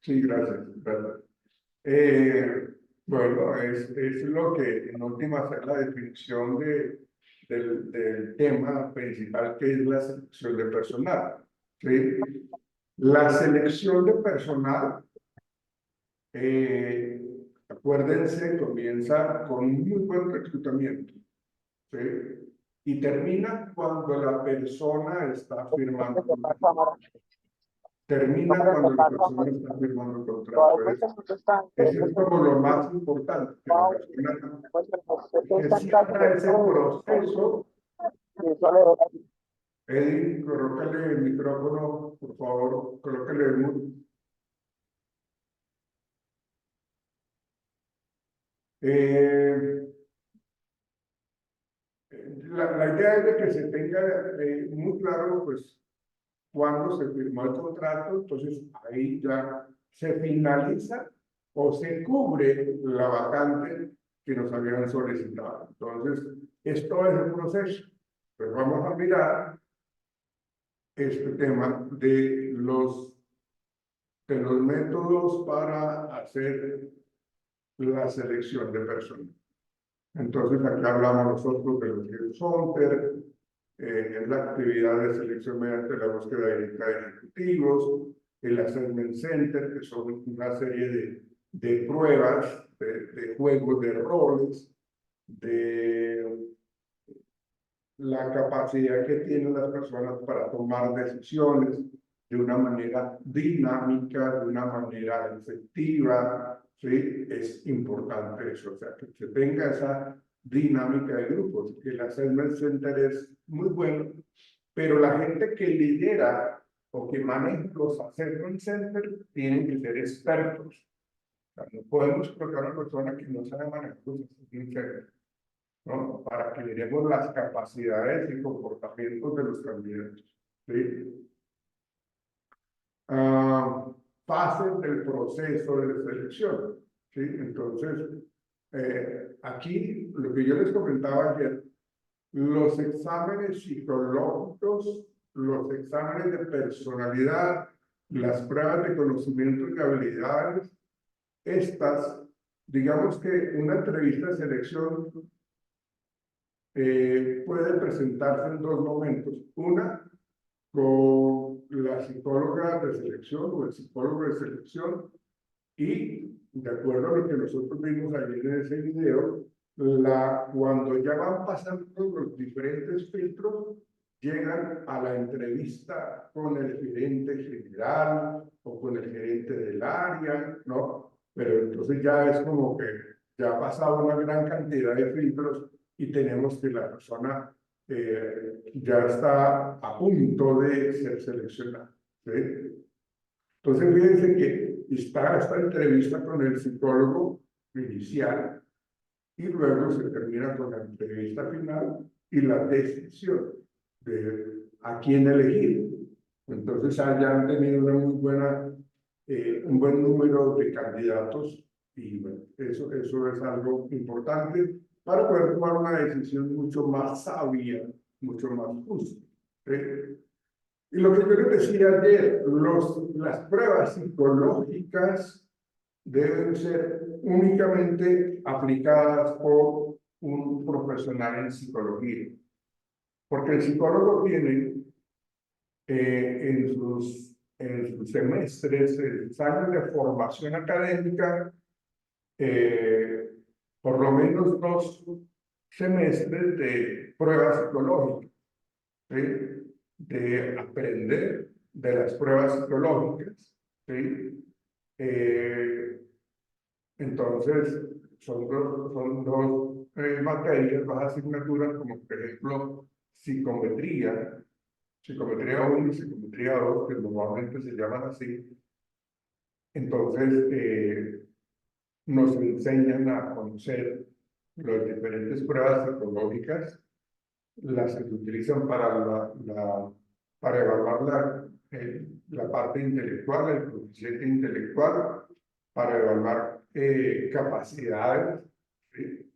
sí, gracias. Bueno, es lo que en últimas es la definición del tema principal, que es la selección de personal. ¿Sí? La selección de personal, acuérdense, comienza con un muy buen reclutamiento. ¿Sí? Y termina cuando la persona está firmando. Termina cuando la persona está firmando el contrato. Eso es como lo más importante, que la persona que cierra ese proceso. Eddie, colócale el micrófono, por favor, colócale el mute. La idea es de que se tenga muy claro, pues, cuando se firmó el contrato, entonces ahí ya se finaliza o se cubre la vacante que nos habían solicitado. Entonces, esto es el proceso. Pues vamos a mirar este tema de los de los métodos para hacer la selección de personas. Entonces, acá hablamos nosotros de los headhunters, es la actividad de selección mediante la búsqueda directa de ejecutivos, el assessment center, que son una serie de pruebas, de juegos de roles, de la capacidad que tienen las personas para tomar decisiones de una manera dinámica, de una manera efectiva, ¿sí? Es importante eso, o sea, que se tenga esa dinámica de grupos. El assessment center es muy bueno, pero la gente que lidera o que maneja los assessment centers tienen que ser expertos. O sea, no podemos colocar a una persona que no sabe manejar los assessment centers, ¿no? Para que veremos las capacidades y comportamientos de los candidatos, ¿sí? Fases del proceso de selección, ¿sí? Entonces, aquí, lo que yo les comentaba ayer, los exámenes psicológicos, los exámenes de personalidad, las pruebas de conocimientos y habilidades, estas, digamos que una entrevista de selección puede presentarse en dos momentos. Una, con la psicóloga de selección o el psicólogo de selección, y de acuerdo a lo que nosotros vimos ayer en ese video, cuando ya van pasando los diferentes filtros, llegan a la entrevista con el gerente general o con el gerente del área, ¿no? Pero entonces ya es como que ya ha pasado una gran cantidad de filtros y tenemos que la persona ya está a punto de ser seleccionada, ¿sí? Entonces, fíjense que está esta entrevista con el psicólogo inicial y luego se termina con la entrevista final y la decisión de a quién elegir. Entonces, ya han tenido una muy buena, un buen número de candidatos y bueno, eso es algo importante para poder tomar una decisión mucho más sabia, mucho más justa, ¿sí? Y lo que yo les decía ayer, las pruebas psicológicas deben ser únicamente aplicadas por un profesional en psicología, porque el psicólogo tiene en sus semestres, en sus años de formación académica, por lo menos 2 semestres de pruebas psicológicas, ¿sí? De aprender de las pruebas psicológicas, ¿sí? Entonces, son dos materias, 2 asignaturas, como por ejemplo psicometría 1 y psicometría 2, que normalmente se llaman así. Entonces, nos enseñan a conocer las diferentes pruebas psicológicas, las que se utilizan para evaluar la parte intelectual, el coeficiente intelectual, para evaluar capacidades, ¿sí?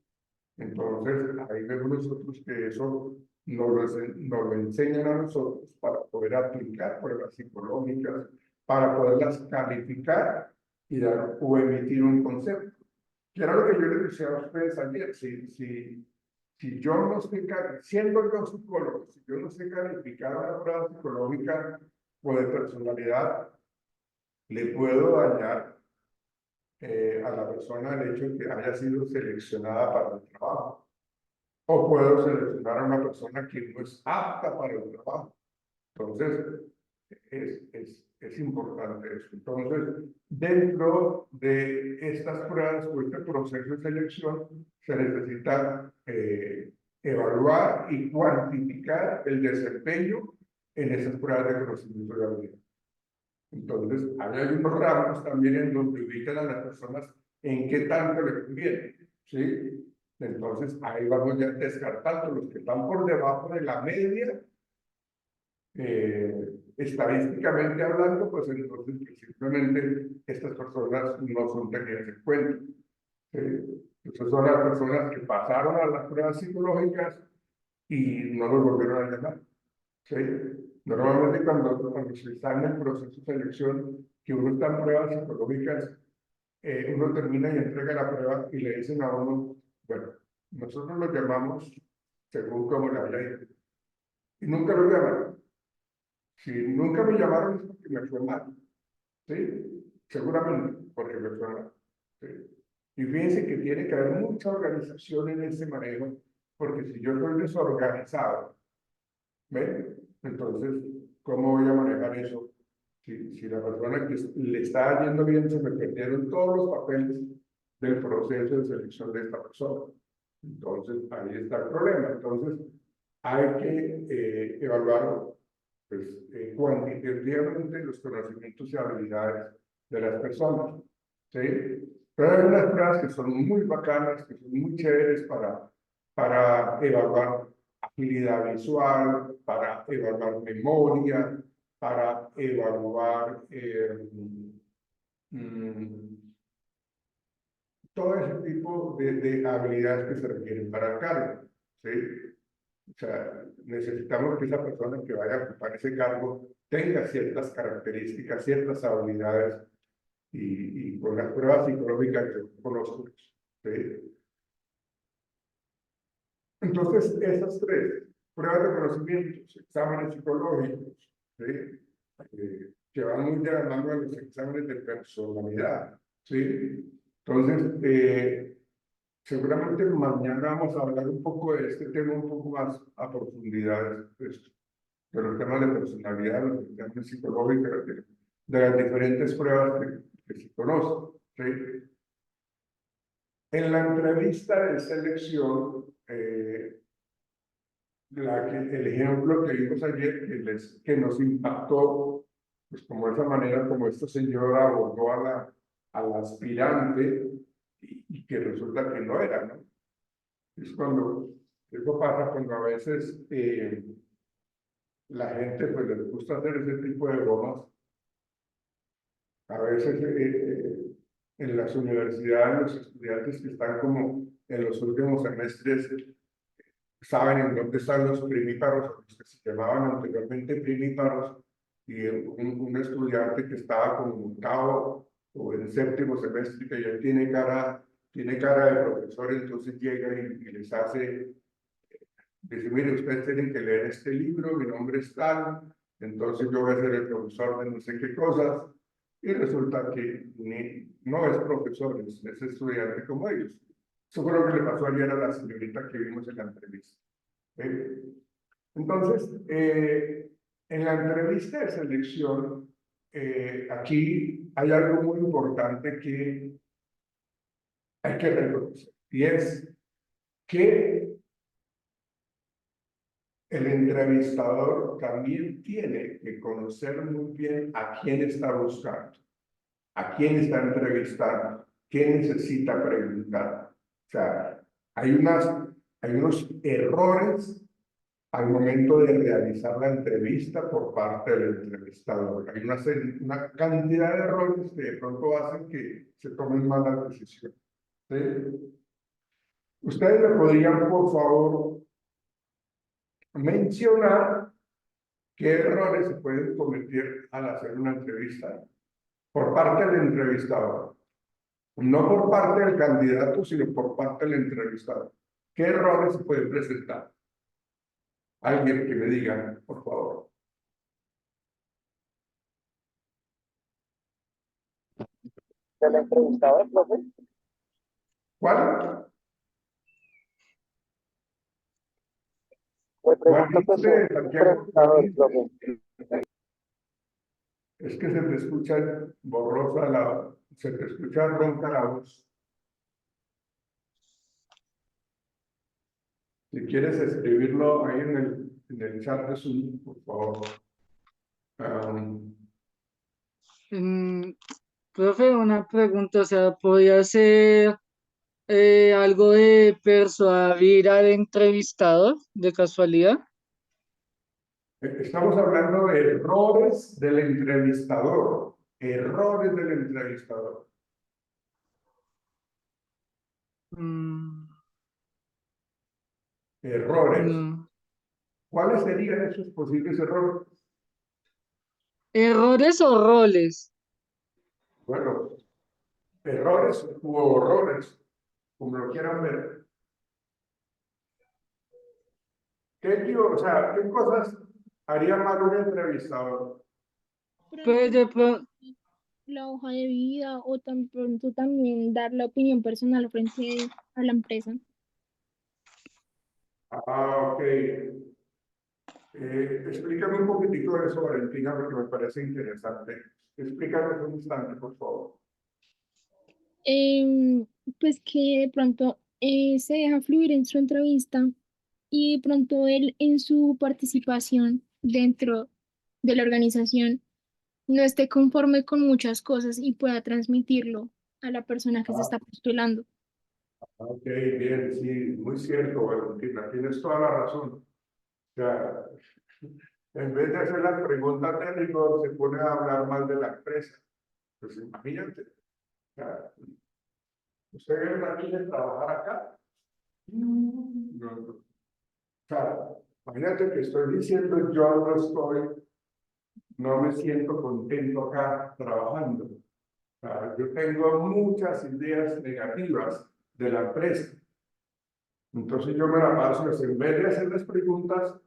Entonces, ahí vemos nosotros que eso nos lo enseñan a nosotros para poder aplicar pruebas psicológicas, para poderlas calificar y dar o emitir un concepto. Que era lo que yo les decía a ustedes ayer, si yo no sé, siendo yo psicólogo, si yo no sé calificar una prueba psicológica o de personalidad, le puedo dañar a la persona el hecho de que haya sido seleccionada para el trabajo. O puedo seleccionar a una persona que no es apta para el trabajo. Entonces, es importante eso. Entonces, dentro de estas pruebas o este proceso de selección, se necesita evaluar y cuantificar el desempeño en esas pruebas de conocimiento de habilidad. Entonces, hay unos ramos también en donde ubican a las personas en qué tanto le conviene, ¿sí? Entonces, ahí vamos ya descartando los que están por debajo de la media, estadísticamente hablando, pues entonces simplemente estas personas no son tenidas en cuenta. Entonces son las personas que pasaron a las pruebas psicológicas y no los volvieron a llamar. ¿sí? Normalmente cuando se está en el proceso de selección, que uno está en pruebas psicológicas, uno termina y entrega la prueba y le dicen a uno, bueno, nosotros lo llamamos según como la haya ido. Y nunca lo llaman. Si nunca me llamaron es porque me fue mal, ¿sí? Seguramente porque me fue mal, ¿sí? Y fíjense que tiene que haber mucha organización en ese manejo, porque si yo soy desorganizado, ¿ven? Entonces, ¿cómo voy a manejar eso? Si la persona que le está yendo bien se me perdieron todos los papeles del proceso de selección de esta persona. Entonces, ahí está el problema. Entonces, hay que evaluar pues, cuantitativamente los conocimientos y habilidades de las personas, ¿sí? Pero hay unas pruebas que son muy bacanas, que son muy chéveres para evaluar agilidad visual, para evaluar memoria, para evaluar todo ese tipo de habilidades que se requieren para el cargo, ¿sí? O sea, necesitamos que esa persona que vaya a ocupar ese cargo tenga ciertas características, ciertas habilidades y con las pruebas psicológicas que yo conozco, ¿sí? Entonces, esas tres, pruebas de conocimientos, exámenes psicológicos, ¿sí? Que van muy de la mano a los exámenes de personalidad, ¿sí? Entonces, seguramente mañana vamos a hablar un poco de este tema un poco más a profundidad, pues, de los temas de personalidad, los temas psicológicos, de las diferentes pruebas que se conocen, ¿sí? En la entrevista de selección, el ejemplo que vimos ayer, que nos impactó, pues como esa manera como esta señora abordó a la aspirante y que resulta que no era, ¿no? Es cuando, eso pasa cuando a veces la gente pues les gusta hacer ese tipo de bromas. A veces en las universidades los estudiantes que están como en los últimos semestres saben en dónde están los primíparos, los que se llamaban anteriormente primíparos, y un estudiante que estaba como en octavo o en séptimo semestre que ya tiene cara de profesor, entonces llega y les hace, dice, mire, ustedes tienen que leer este libro, mi nombre es tal, entonces yo voy a ser el profesor de no sé qué cosas, y resulta que no es profesor, es estudiante como ellos. Eso fue lo que le pasó ayer a la señorita que vimos en la entrevista. Entonces, en la entrevista de selección, aquí hay algo muy importante que hay que reconocer, y es que el entrevistador también tiene que conocer muy bien a quién está buscando, a quién está entrevistando, qué necesita preguntar. O sea, hay unos errores al momento de realizar la entrevista por parte del entrevistador. Hay una cantidad de errores que de pronto hacen que se tomen malas decisiones, ¿sí? Ustedes me podrían, por favor, mencionar qué errores se pueden cometer al hacer una entrevista por parte del entrevistador. No por parte del candidato, sino por parte del entrevistador. ¿Qué errores se pueden presentar? Alguien que me diga, por favor. ¿Del entrevistador, profe? ¿Cuál? Le ¿Cuál pregunto que dice, si Santiago? ¿Cuál entrevistador, dice? profe. Es que se te escucha borrosa se te escucha ronca la voz. Si quieres escribirlo ahí en el chat de Zoom, por favor. Mm, profe, una pregunta, o sea, ¿podría ser algo de persuadir al entrevistador de casualidad? Estamos hablando de errores del entrevistador. Errores del entrevistador. Mm, Errores. no. ¿Cuáles serían esos posibles errores? ¿Errores o roles? Bueno, errores u horrores, como lo quieran ver. O sea, ¿qué cosas haría mal un entrevistador? Pues de pronto, La hoja de vida o tan pronto también dar la opinión personal frente a la empresa. Ah, ok. Explícame un poquitico de eso, Valentina, porque me parece interesante. Explícanos un instante, por favor. Em, pues que de pronto se deja fluir en su entrevista y de pronto él en su participación dentro de la organización no esté conforme con muchas cosas y pueda transmitirlo a la persona que se está postulando. Ok, bien, sí, muy cierto, Valentina, tienes toda la razón. O sea, en vez de hacer las preguntas de rigor, se pone a hablar mal de la empresa. Pues imagínate. O sea, ¿usted no quiere trabajar acá? No, no. O sea, imagínate que estoy diciendo yo no me siento contento acá trabajando. O sea, yo tengo muchas ideas negativas de la empresa. Entonces yo me la paso, en vez de hacer las preguntas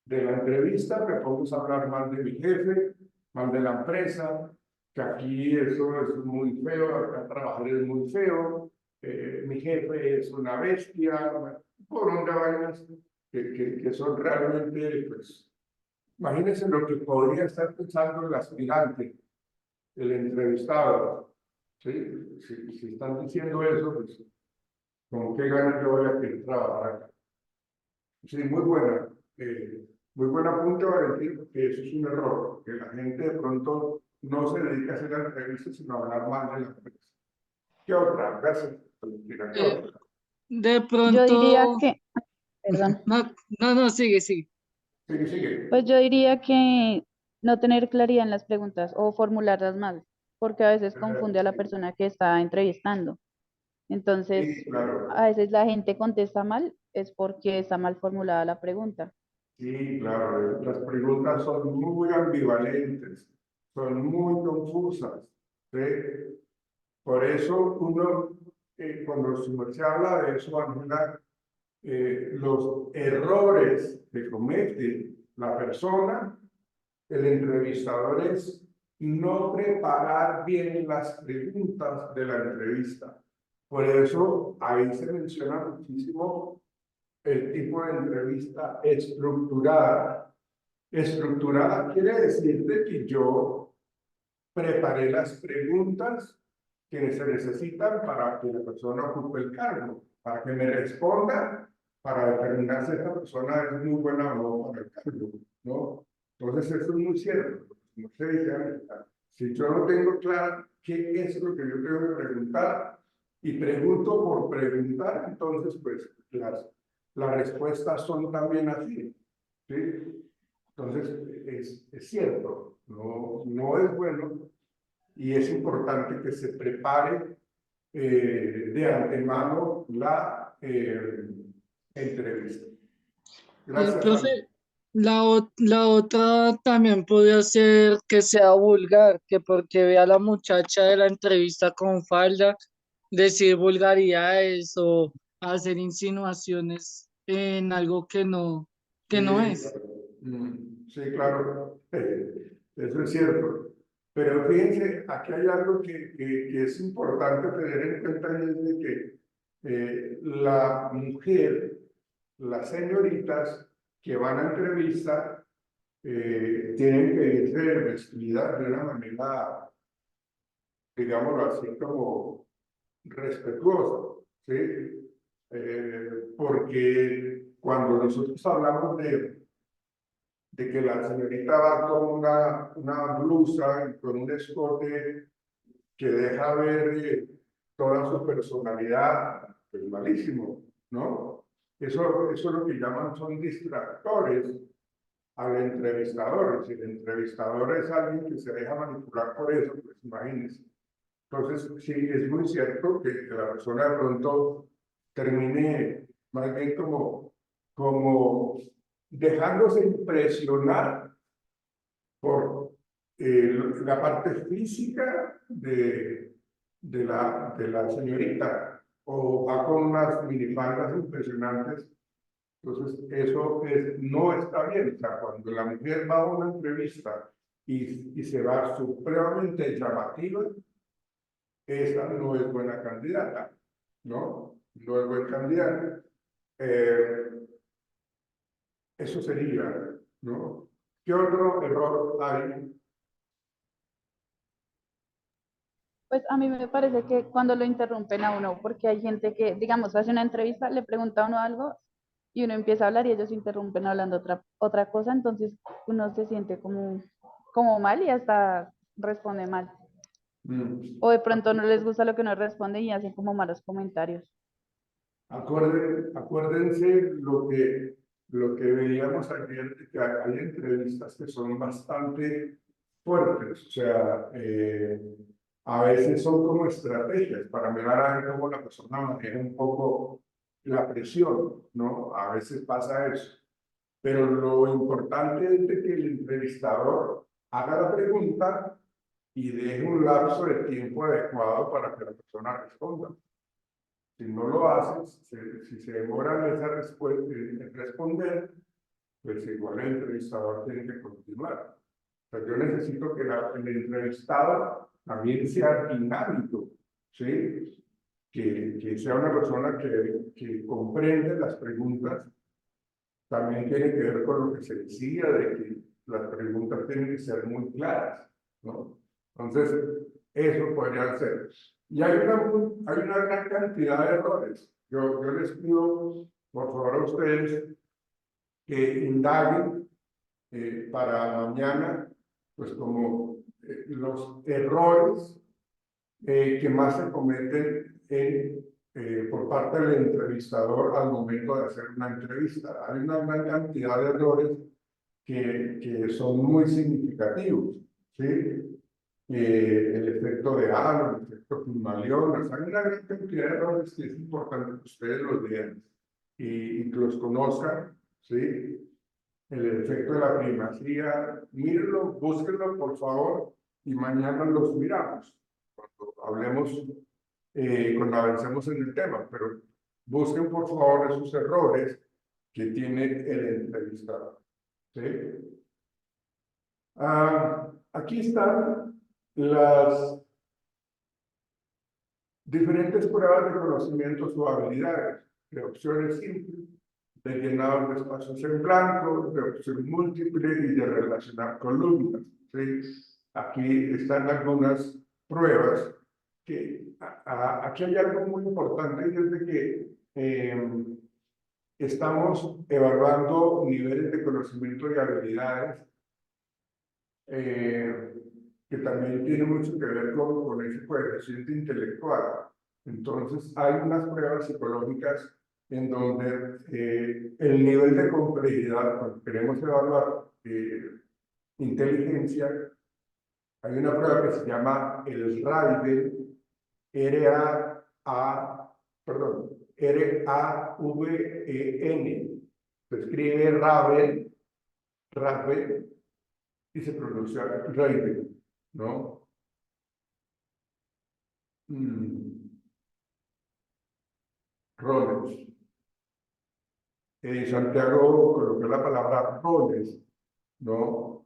de la entrevista, me pongo a hablar mal de mi jefe, mal de la empresa, que aquí eso es muy feo, acá trabajar es muy feo, mi jefe es una bestia, por un de vainas que son realmente, pues, imagínense lo que podría estar pensando el aspirante, el entrevistado, ¿sí? Si están diciendo eso, pues, ¿con qué ganas yo voy a querer trabajar acá? Sí, muy buena punto, Valentín, porque eso es un error, que la gente de pronto no se dedica a hacer la entrevista, sino a hablar mal de la empresa. ¿Qué otra? Gracias, Valentina. ¿Qué eh, otra? de Yo diría pronto, que, perdón, no, sigue, sigue. Sigue, sigue. pues yo diría que no tener claridad en las preguntas o formularlas mal, porque a veces confunde a la persona que está entrevistando. Sí, Entonces, claro. a veces la gente contesta mal, es porque está mal formulada la pregunta. Sí, claro. Las preguntas son muy ambivalentes, son muy confusas. ¿Sí? Por eso uno, cuando se habla de eso, Ángela, los errores que comete la persona, el entrevistador, es no preparar bien las preguntas de la entrevista. Por eso ahí se menciona muchísimo el tipo de entrevista estructurada. Estructurada quiere decir de que yo preparé las preguntas que se necesitan para que la persona ocupe el cargo, para que me responda, para determinar si esta persona es muy buena o no para el cargo, ¿no? Entonces, eso es muy cierto. Como usted dice, Anita, si yo no tengo claro qué es lo que yo tengo que preguntar y pregunto por preguntar, entonces, pues, las respuestas son también así, ¿sí? Entonces, es cierto, no es bueno y es importante que se prepare de antemano la entrevista. Gracias, Profe, Ana. la otra también podría ser que sea vulgar, que porque vea a la muchacha de la entrevista con falda, decir vulgaridades o hacer insinuaciones en algo que no Sí, es. sí, claro, eso es cierto. Pero fíjense, aquí hay algo que es importante tener en cuenta y es de que la mujer, las señoritas que van a entrevista, tienen que irse vestidas de una manera, digámoslo así, como respetuosa, ¿sí? Porque cuando nosotros hablamos de que la señorita va con una blusa y con un escote que deja ver toda su personalidad, pues malísimo, ¿no? Eso lo que llaman son distractores al entrevistador. Si el entrevistador es alguien que se deja manipular por eso, pues imagínense. Entonces, sí, es muy cierto que la persona de pronto termine más bien como dejándose impresionar por la parte física de la señorita, o va con unas minifaldas impresionantes. Entonces, no está bien. O sea, cuando la mujer va a una entrevista y se va supremamente llamativa, esa no es buena candidata, ¿no? No es buen candidato. Eso sería, ¿no? ¿Qué otro error hay? Pues a mí me parece que cuando lo interrumpen a uno, porque hay gente que, digamos, hace una entrevista, le pregunta a uno algo y uno empieza a hablar y ellos interrumpen hablando otra cosa, entonces uno se siente como mal y hasta responde mal. O de pronto no les gusta lo que uno responde y hacen como malos comentarios. Acuérdense lo que veíamos ayer, que hay entrevistas que son bastante fuertes, o sea, a veces son como estrategias para mirar a ver cómo la persona maneja un poco la presión, ¿no? A veces pasa eso. Pero lo importante es de que el entrevistador haga la pregunta y deje un lapso de tiempo adecuado para que la persona responda. Si no lo haces, si se demora en esa respuesta, en responder, pues igual el entrevistador tiene que continuar. O sea, yo necesito que el entrevistado también sea dinámico, ¿sí? Que sea una persona que comprende las preguntas. También tiene que ver con lo que se decía de que las preguntas tienen que ser muy claras, ¿no? Entonces, eso podría ser. Y hay una gran cantidad de errores. Yo les pido, por favor, a ustedes que indaguen para mañana, pues como los errores que más se cometen por parte del entrevistador al momento de hacer una entrevista. Hay una gran cantidad de errores que son muy significativos, ¿sí? El efecto de halo, el efecto Pygmalion, hay una gran cantidad de errores que es importante que ustedes los vean y que los conozcan, ¿sí? El efecto de la primacía, mírenlo, búsquenlo por favor y mañana los miramos cuando hablemos, cuando avancemos en el tema, pero busquen por favor esos errores que tiene el entrevistador, ¿sí? Aquí están las diferentes pruebas de conocimientos o habilidades, de opciones simples, de llenado de espacios en blanco, de opción múltiple y de relacionar columnas, ¿sí? Aquí están algunas pruebas que aquí hay algo muy importante y es de que estamos evaluando niveles de conocimiento y habilidades que también tiene mucho que ver con ese coeficiente intelectual. Entonces, hay unas pruebas psicológicas en donde el nivel de complejidad, cuando queremos evaluar inteligencia, hay una prueba que se llama el RAVEN, R-A-V-E-N. Se escribe RAVEN, y se pronuncia Raven, ¿no? Roles. Santiago colocó la palabra roles, ¿no?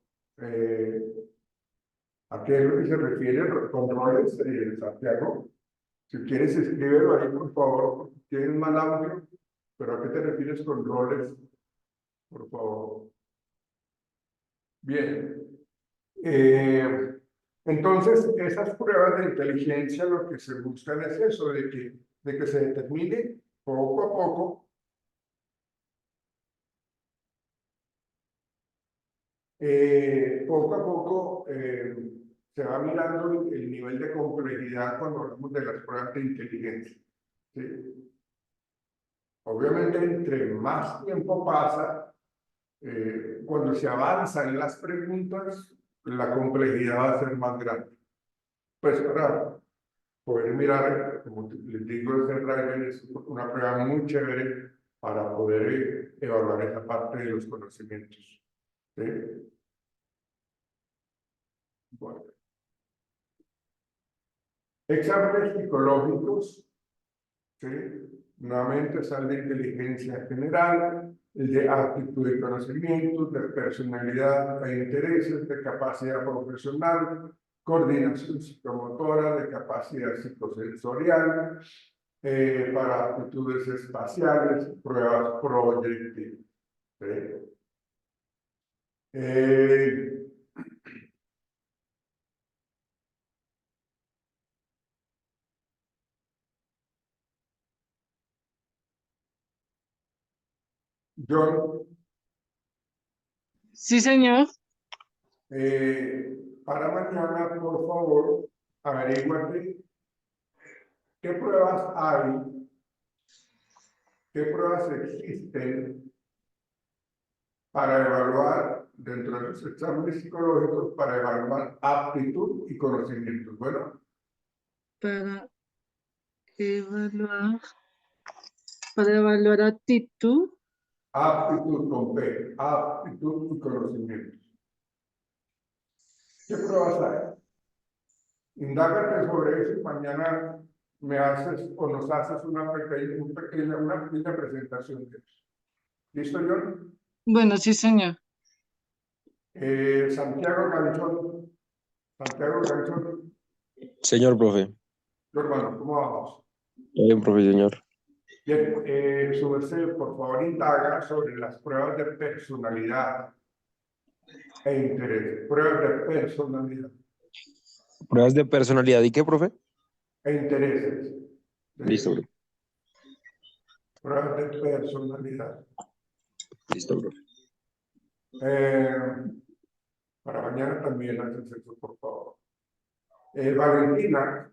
¿A qué es lo que se refiere con roles, Santiago? Si quieres, escríbelo ahí, por favor. Tienes mal audio, pero ¿a qué te refieres con roles? Por favor. Bien. Entonces, esas pruebas de inteligencia lo que se buscan es eso, de que se determine poco a poco se va mirando el nivel de complejidad cuando hablamos de las pruebas de inteligencia, ¿sí? Obviamente, entre más tiempo pasa, cuando se avanza en las preguntas, la complejidad va a ser más grande. Pues para poder mirar, como les digo, este Raven es una prueba muy chévere para poder evaluar esa parte de los conocimientos. ¿Sí? Bueno. Exámenes psicológicos, ¿sí? Nuevamente está el de inteligencia general, el de aptitud y conocimientos, de personalidad e intereses, de capacidad profesional, coordinación psicomotora, de capacidad psicosensorial, para aptitudes espaciales, pruebas proyectivas. ¿Sí? John, Sí, señor. para mañana, por favor, averíguate qué pruebas hay, qué pruebas existen para evaluar dentro de los exámenes psicológicos, para evaluar aptitud y conocimientos. Bueno, Para evaluar, para evaluar actitud. aptitud con P, aptitud y conocimientos. ¿Qué pruebas hay? Indágate sobre eso y mañana me haces o nos haces una pequeña presentación de eso. ¿Listo, John? Bueno, sí, señor. Santiago Ganchón. Santiago Ganchón. Señor profe. Yo, hermano, ¿cómo vamos? Bien, profe, señor. Bien, su merced, por favor, indaga sobre las pruebas de personalidad e interés. Pruebas de personalidad Pruebas de personalidad, ¿y qué, profe? e intereses. Listo, profe. Pruebas de personalidad. Listo, profe. Para mañana también haces eso, por favor. Valentina,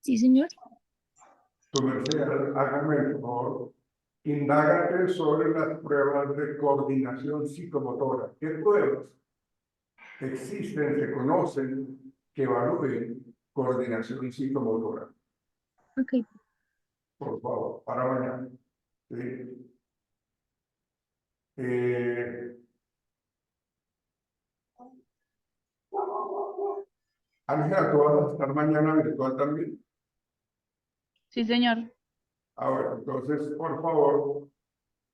Sí, señor. su merced, hágame el favor. Indágate sobre las pruebas de coordinación psicomotora. ¿Qué pruebas existen, se conocen, que evalúen coordinación psicomotora? Ok. Por favor, para mañana. ¿Sí? Ángela, ¿tú vas a estar mañana virtual también? Sí, señor. Ahora, entonces, por favor,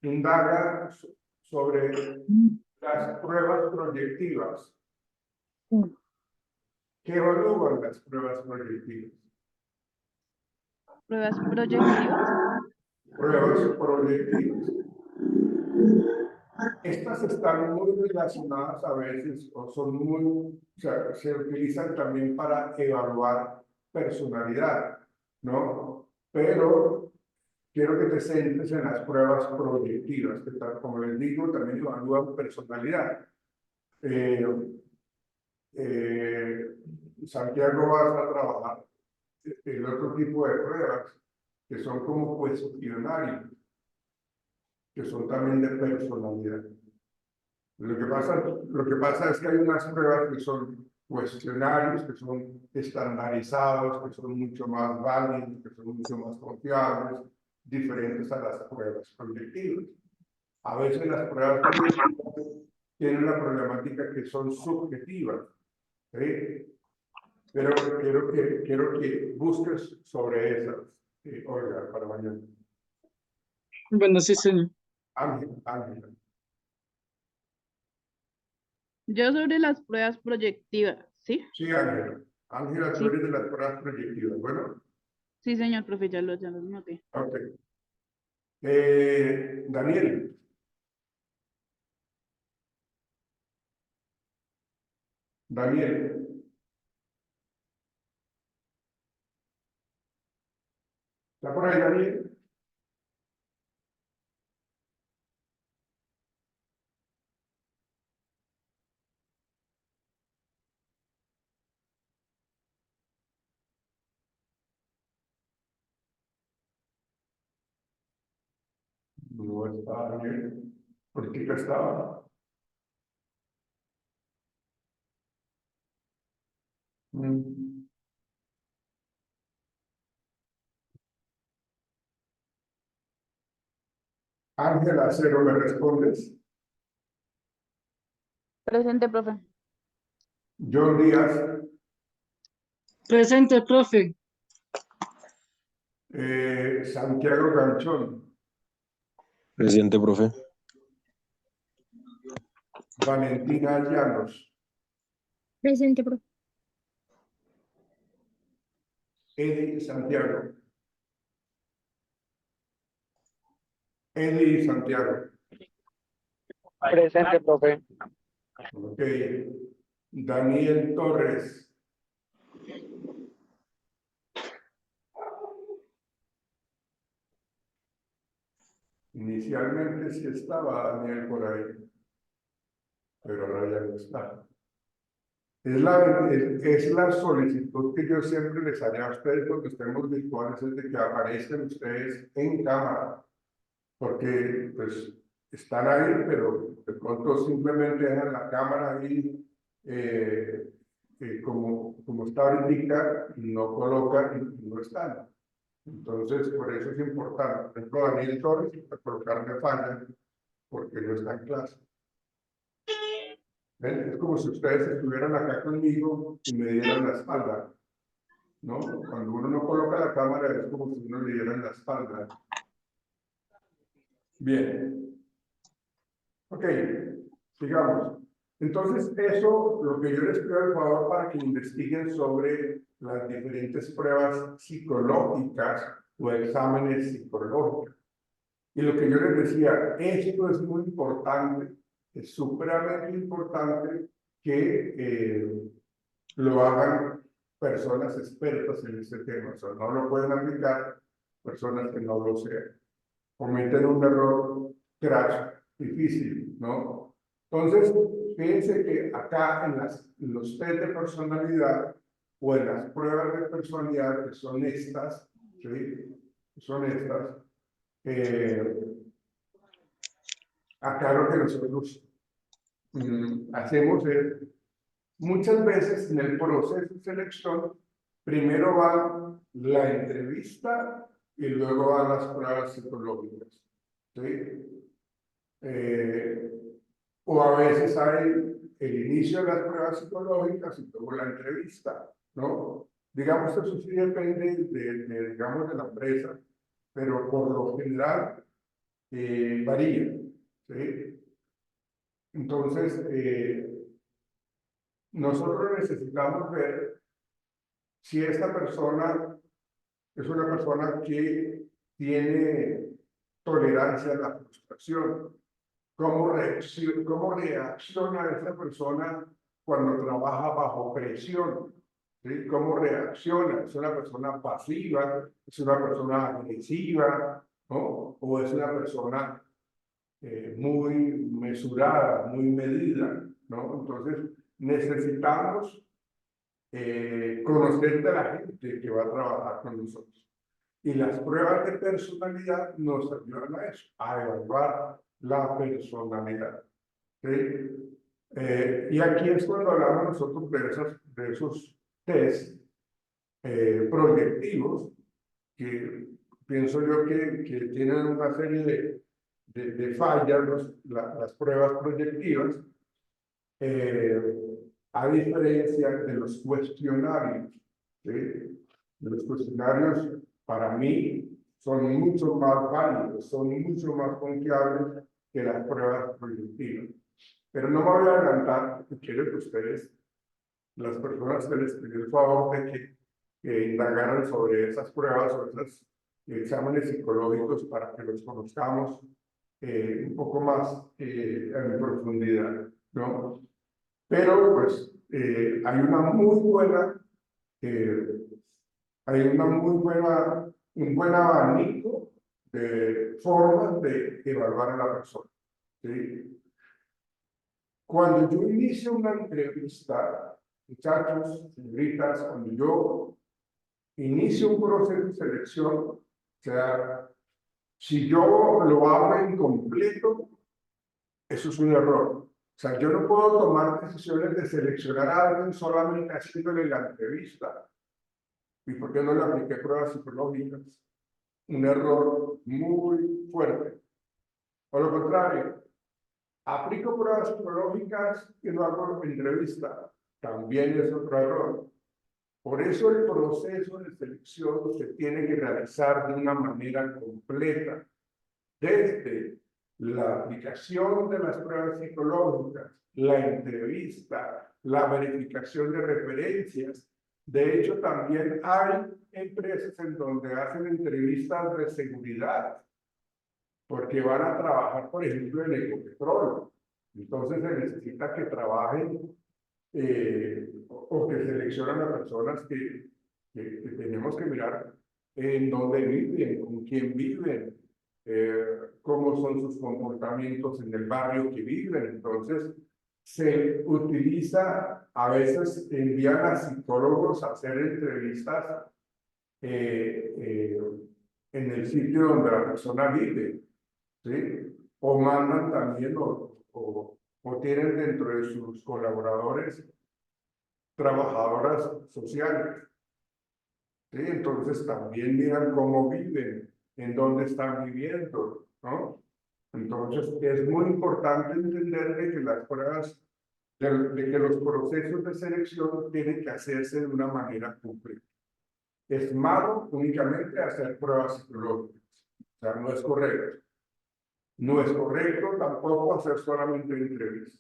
indaga sobre las pruebas proyectivas. ¿Qué evalúan las pruebas proyectivas? Pruebas proyectivas. Pruebas proyectivas. Estas están muy relacionadas a veces, o son muy, o sea, se utilizan también para evaluar personalidad, ¿no? Pero quiero que te centres en las pruebas proyectivas, que como les digo, también evalúan personalidad. Eh, eh, Santiago vas a trabajar el otro tipo de pruebas, que son como cuestionarios, que son también de personalidad. Lo que pasa es que hay unas pruebas que son cuestionarios, que son estandarizados, que son mucho más válidos, que son mucho más confiables, diferentes a las pruebas proyectivas. A veces las pruebas proyectivas tienen una problemática que son subjetivas, ¿sí? Pero quiero que busques sobre esas, Olga, para mañana. Bueno, sí, señor. Ángela. Yo sobre las pruebas proyectivas, ¿sí? Sí, Ángela. Ángela, tú Sí, eres de las pruebas proyectivas. Bueno, sí, señor, profe, ya los noté. ok. Daniel. Daniel. ¿Está por ahí, Daniel? No está Daniel. ¿Por qué que estaba? Mm. Ángela Acero, ¿me respondes? Presente, profe. John Díaz, Presente, profe. Santiago Ganchón, Presente, profe. Valentina Llanos, Presente, profe. Eddie Santiago. Eddie Santiago. Presente, profe. Ok. Daniel Torres. Inicialmente sí estaba Daniel por ahí, pero ahora ya no está. Es la solicitud que yo siempre les haría a ustedes cuando estemos virtuales, es de que aparezcan ustedes en cámara, porque pues están ahí, pero de pronto simplemente dejan la cámara ahí como está ahorita, y no colocan y no están. Entonces, por eso es importante. Por ejemplo, Daniel Torres, para colocarle falla, porque no está en clase. ¿Ven? Es como si ustedes estuvieran acá conmigo y me dieran la espalda, ¿no? Cuando uno no coloca la cámara es como si uno le diera en la espalda. Bien. Ok, sigamos. Entonces, eso, lo que yo les pido al favor para que investiguen sobre las diferentes pruebas psicológicas o exámenes psicológicos. Y lo que yo les decía, esto es muy importante, es supremamente importante que lo hagan personas expertas en este tema. O sea, no lo pueden aplicar personas que no lo sean. Cometen un error crash difícil, ¿no? Entonces, fíjense que acá en los test de personalidad o en las pruebas de personalidad que son estas, ¿sí? Son estas, acá lo que nosotros hacemos es, muchas veces en el proceso de selección, primero va la entrevista y luego van las pruebas psicológicas, ¿sí? O a veces hay el inicio de las pruebas psicológicas y luego la entrevista, ¿no? Digamos que eso sí depende digamos, de la empresa, pero por lo general varía, ¿sí? Entonces, nosotros necesitamos ver si esta persona es una persona que tiene tolerancia a la frustración. ¿Cómo reacciona esta persona cuando trabaja bajo presión? ¿Sí? ¿Cómo reacciona? ¿Es una persona pasiva? ¿Es una persona agresiva? ¿No? ¿O es una persona muy mesurada, muy medida? ¿No? Entonces, necesitamos conocer de la gente que va a trabajar con nosotros. Y las pruebas de personalidad nos ayudan a eso, a evaluar la personalidad. ¿Sí? Y aquí es cuando hablamos nosotros de esos test proyectivos que pienso yo que tienen una serie de fallas, las pruebas proyectivas, a diferencia de los cuestionarios. ¿Sí? Los cuestionarios, para mí, son mucho más válidos, son mucho más confiables que las pruebas proyectivas. Pero no me voy a adelantar, porque quiero que ustedes, las personas que les pido el favor de que indagaran sobre esas pruebas o esos exámenes psicológicos para que los conozcamos un poco más en profundidad, ¿no? Pero, pues, hay un buen abanico de formas de evaluar a la persona, ¿sí? Cuando yo inicio una entrevista, muchachos, señoritas, cuando yo inicio un proceso de selección, o sea, si yo lo hago incompleto, eso es un error. O sea, yo no puedo tomar decisiones de seleccionar a alguien solamente haciéndole la entrevista. ¿Y por qué no le apliqué pruebas psicológicas? Un error muy fuerte. O lo contrario, aplico pruebas psicológicas y no hago entrevista. También es otro error. Por eso el proceso de selección se tiene que realizar de una manera completa, desde la aplicación de las pruebas psicológicas, la entrevista, la verificación de referencias. De hecho, también hay empresas en donde hacen entrevistas de seguridad, porque van a trabajar, por ejemplo, en Ecopetrol. Entonces se necesita que trabajen o que seleccionan a personas que tenemos que mirar en dónde viven, con quién viven, cómo son sus comportamientos en el barrio que viven. Entonces, se utiliza, a veces envían a psicólogos a hacer entrevistas en el sitio donde la persona vive, ¿sí? O mandan también o tienen dentro de sus colaboradores trabajadoras sociales, ¿sí? Entonces también miran cómo viven, en dónde están viviendo, ¿no? Entonces es muy importante entender de que las pruebas, de que los procesos de selección tienen que hacerse de una manera completa. Es malo únicamente hacer pruebas psicológicas, o sea, no es correcto. No es correcto tampoco hacer solamente entrevistas.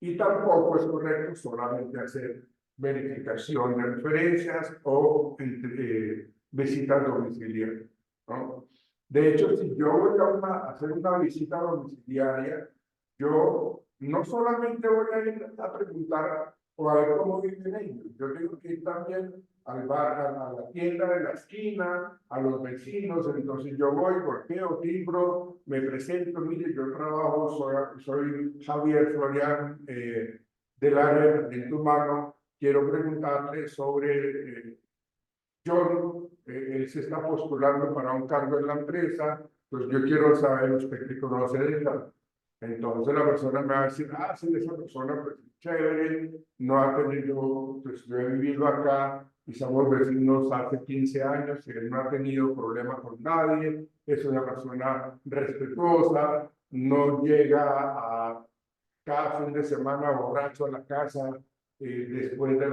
Y tampoco es correcto solamente hacer verificación de referencias o visitas domiciliarias, ¿no? De hecho, si yo voy a hacer una visita domiciliaria, yo no solamente voy a ir a preguntar o a ver cómo viven ellos, yo tengo que ir también al bar, a la tienda de la esquina, a los vecinos. Entonces yo voy, golpeo, timbro, me presento, mire, yo trabajo, soy Javier Florian, del área de talento humano, quiero preguntarle sobre John, él se está postulando para un cargo en la empresa, pues yo quiero saber usted qué conoce de ella. Entonces la persona me va a decir, ah, sí, esa persona pues chévere, no ha tenido, pues yo he vivido acá y somos vecinos hace 15 años y él no ha tenido problema con nadie, es una persona respetuosa, no llega a cada fin de semana borracho a la casa después de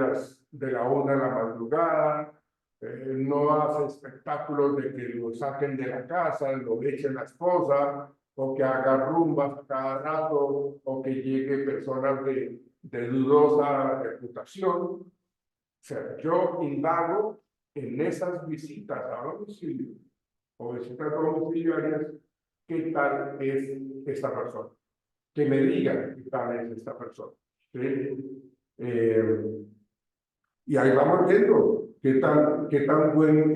la 1 de la madrugada, no hace espectáculos de que lo saquen de la casa, lo echen la esposa, o que haga rumbas cada rato, o que llegue personas de dudosa reputación. O sea, yo indago en esas visitas a domicilio o visitas domiciliarias, ¿qué tal es esta persona? Que me digan qué tal es esta persona, ¿sí? Y ahí vamos viendo qué tan buen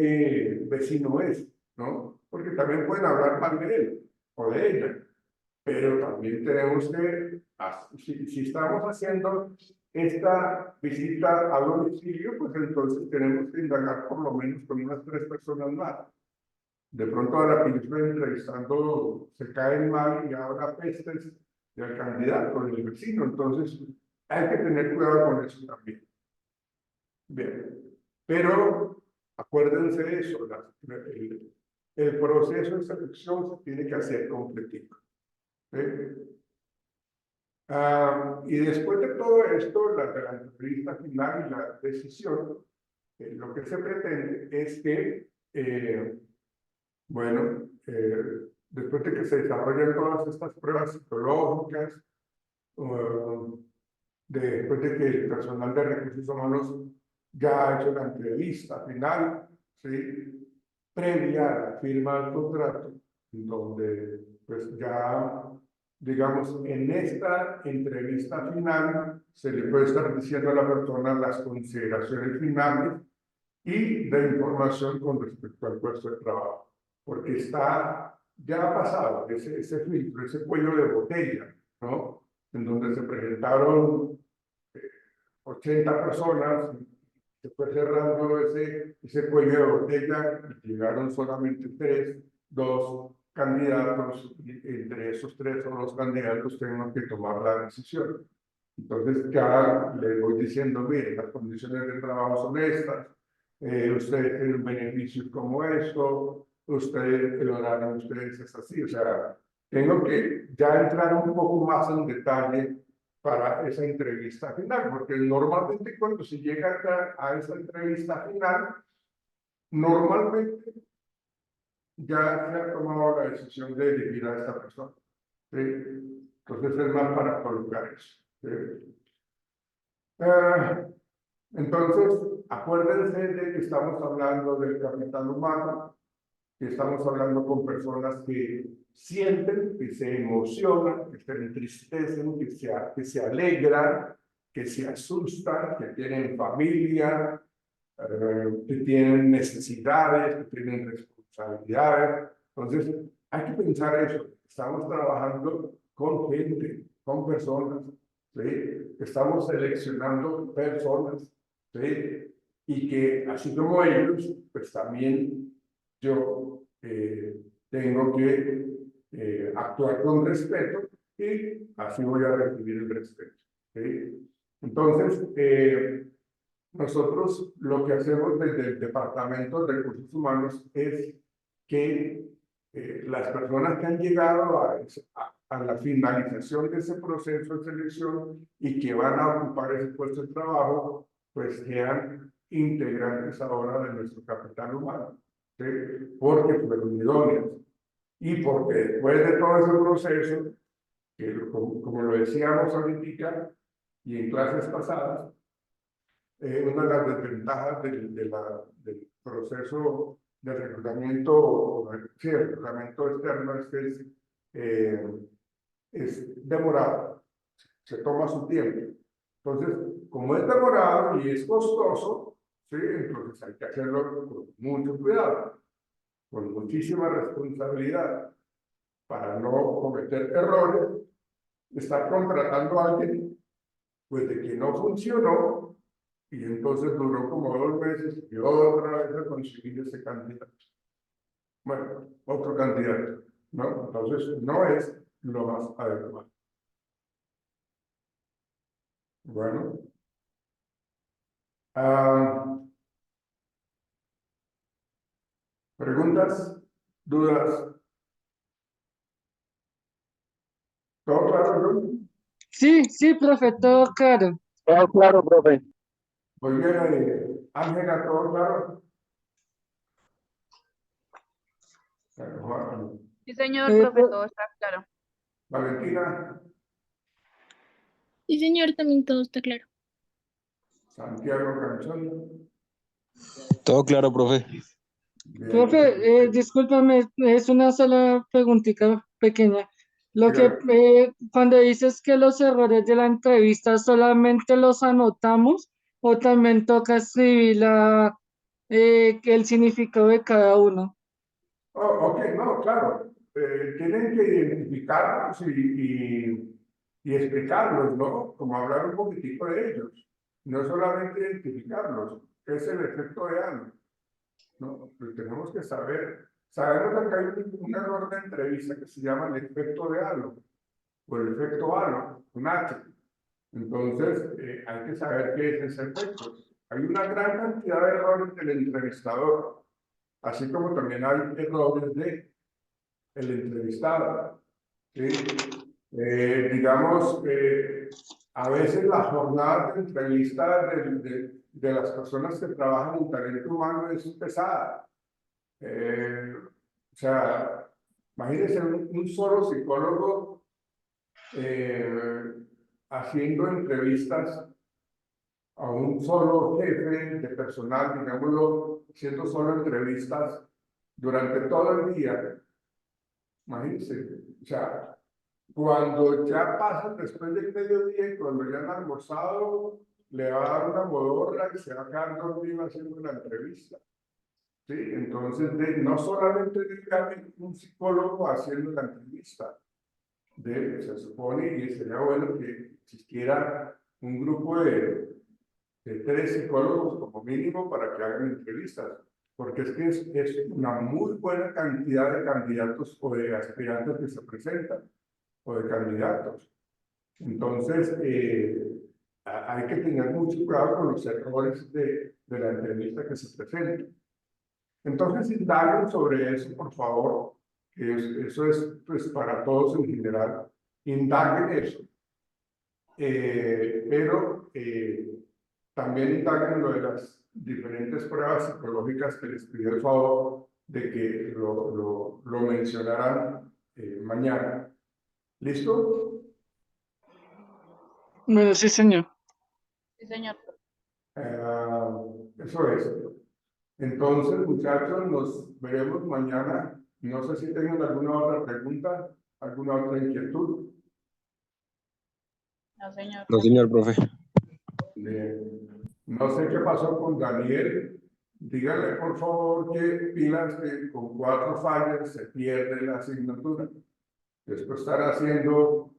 vecino es, ¿no? Porque también pueden hablar mal de él o de ella, pero también tenemos que, si estamos haciendo esta visita a domicilio, pues entonces tenemos que indagar por lo menos con unas 3 personas más. De pronto a la que yo estoy entrevistando se caen mal y ahora pestes del candidato, del vecino. Entonces hay que tener cuidado con eso también. Bien, pero acuérdense de eso, el proceso de selección se tiene que hacer completito. ¿Sí? Y después de todo esto, la entrevista final y la decisión, lo que se pretende es que, bueno, después de que se desarrollen todas estas pruebas psicológicas, después de que el personal de recursos humanos ya ha hecho la entrevista final, ¿sí? Previa a la firma del contrato, donde pues ya, digamos, en esta entrevista final se le puede estar diciendo a la persona las consideraciones finales y de información con respecto al puesto de trabajo, porque ya ha pasado ese filtro, ese cuello de botella, ¿no? En donde se presentaron 80 personas, se fue cerrando ese cuello de botella y llegaron solamente 2 candidatos, y entre esos 3 o 2 candidatos tenemos que tomar la decisión. Entonces ya les voy diciendo, mire, las condiciones de trabajo son estas, ustedes tienen beneficios como esto, el horario de ustedes es así, o sea, tengo que ya entrar un poco más en detalle para esa entrevista final, porque normalmente cuando se llega a esa entrevista final, normalmente ya se ha tomado la decisión de elegir a esta persona. ¿Sí? Entonces es más para colocar eso. ¿Sí? Entonces, acuérdense de que estamos hablando del capital humano, que estamos hablando con personas que sienten, que se emocionan, que se entristecen, que se alegran, que se asustan, que tienen familia, que tienen necesidades, que tienen responsabilidades. Entonces, hay que pensar eso. Estamos trabajando con gente, con personas, ¿sí? Estamos seleccionando personas, ¿sí? Y que así como ellos, pues también yo tengo que actuar con respeto y así voy a recibir el respeto, ¿sí? Entonces, nosotros lo que hacemos desde el Departamento de Recursos Humanos es que las personas que han llegado a la finalización de ese proceso de selección y que van a ocupar ese puesto de trabajo, pues sean integrantes ahora de nuestro capital humano, ¿sí? Porque fueron idóneas y porque después de todo ese proceso, que como lo decíamos ahorita y en clases pasadas, una de las desventajas del proceso de reclutamiento, sí, el reclutamiento externo es demorado, se toma su tiempo. Entonces, como es demorado y es costoso, ¿sí? Entonces hay que hacerlo con mucho cuidado, con muchísima responsabilidad, para no cometer errores, estar contratando a alguien pues de que no funcionó. Y entonces duró como 2 meses y otra vez a conseguir ese candidato. Bueno, otro candidato, ¿no? Entonces no es lo más adecuado. Bueno. ¿Preguntas? ¿Dudas? ¿Todo claro, no? Sí, sí, profe, todo claro. Todo claro, profe. Muy bien, Ángela, ¿todo claro? Juan, Sí, señor, Eh, profe, todo está claro. Valentina, Sí, señor, también todo está claro. Santiago Canchón. Todo claro, profe. Bien. Profe, discúlpame, es una sola preguntita pequeña. Lo que Dígame. cuando dices que los errores de la entrevista solamente los anotamos o también toca escribir el significado de cada uno. Oh, ok, no, claro. Tienen que identificarlos y explicarlos, ¿no? Como hablar un poquitico de ellos. No solamente identificarlos, es el efecto de algo, ¿no? Pues tenemos que saber. Sabemos que hay un error de entrevista que se llama el efecto de halo, o el efecto halo, un H. Entonces, hay que saber qué es ese efecto. Hay una gran cantidad de errores del entrevistador, así como también hay errores de el entrevistado, ¿sí? Digamos, a veces las jornadas de entrevista de las personas que trabajan en talento humano es pesada. O sea, imagínense un solo psicólogo haciendo entrevistas a un solo jefe de personal, digámoslo, haciendo solo entrevistas durante todo el día. Imagínense, o sea, cuando ya pasan después del mediodía y cuando ya han almorzado, le va a dar una modorra y se va a quedar dormido haciendo la entrevista. ¿Sí? Entonces, no solamente debe haber un psicólogo haciendo la entrevista, se supone, y sería bueno que existiera un grupo de 3 psicólogos como mínimo para que hagan entrevistas, porque es que es una muy buena cantidad de candidatos o de aspirantes que se presentan, o de candidatos. Entonces, hay que tener mucho cuidado con los errores de la entrevista que se presenta. Entonces, indaguen sobre eso, por favor, Eso es pues para todos en general. Indaguen eso. Pero también indaguen lo de las diferentes pruebas psicológicas que les pidió el favor de que lo mencionaran mañana. ¿Listo? Bueno, sí, señor. Sí, señor. Eso es. Entonces, muchachos, nos veremos mañana. No sé si tengan alguna otra pregunta, alguna otra inquietud. No, señor. No, señor profe. No sé qué pasó con Daniel. Dígale, por favor, que pilas que con 4 fallas se pierde la asignatura. Después están haciendo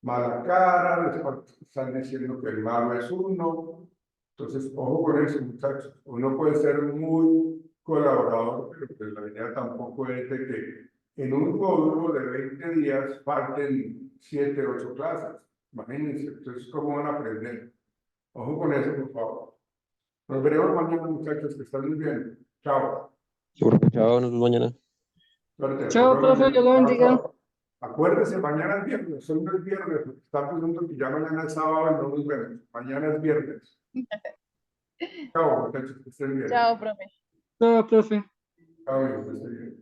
mala cara, después están diciendo que el malo es uno. Entonces, ojo con eso, muchachos. Uno puede ser muy colaborador, pero pues la idea tampoco es de que en un módulo de 20 días falten 7, 8 clases. Imagínense, entonces, ¿cómo van a aprender? Ojo con eso, por favor. Nos veremos mañana, muchachos, que estén muy bien. Chao. Chao, nos vemos mañana. Suerte. Chao, Nos vemos profe, Dios lo mañana. bendiga. Chao. Acuérdense, mañana es viernes, hoy no es viernes, porque están pensando que ya mañana es sábado y no nos vemos. Mañana es viernes. Chao, muchachos, que estén bien. Chao, profe. Chao, profe. Chao, amigos, que estén bien.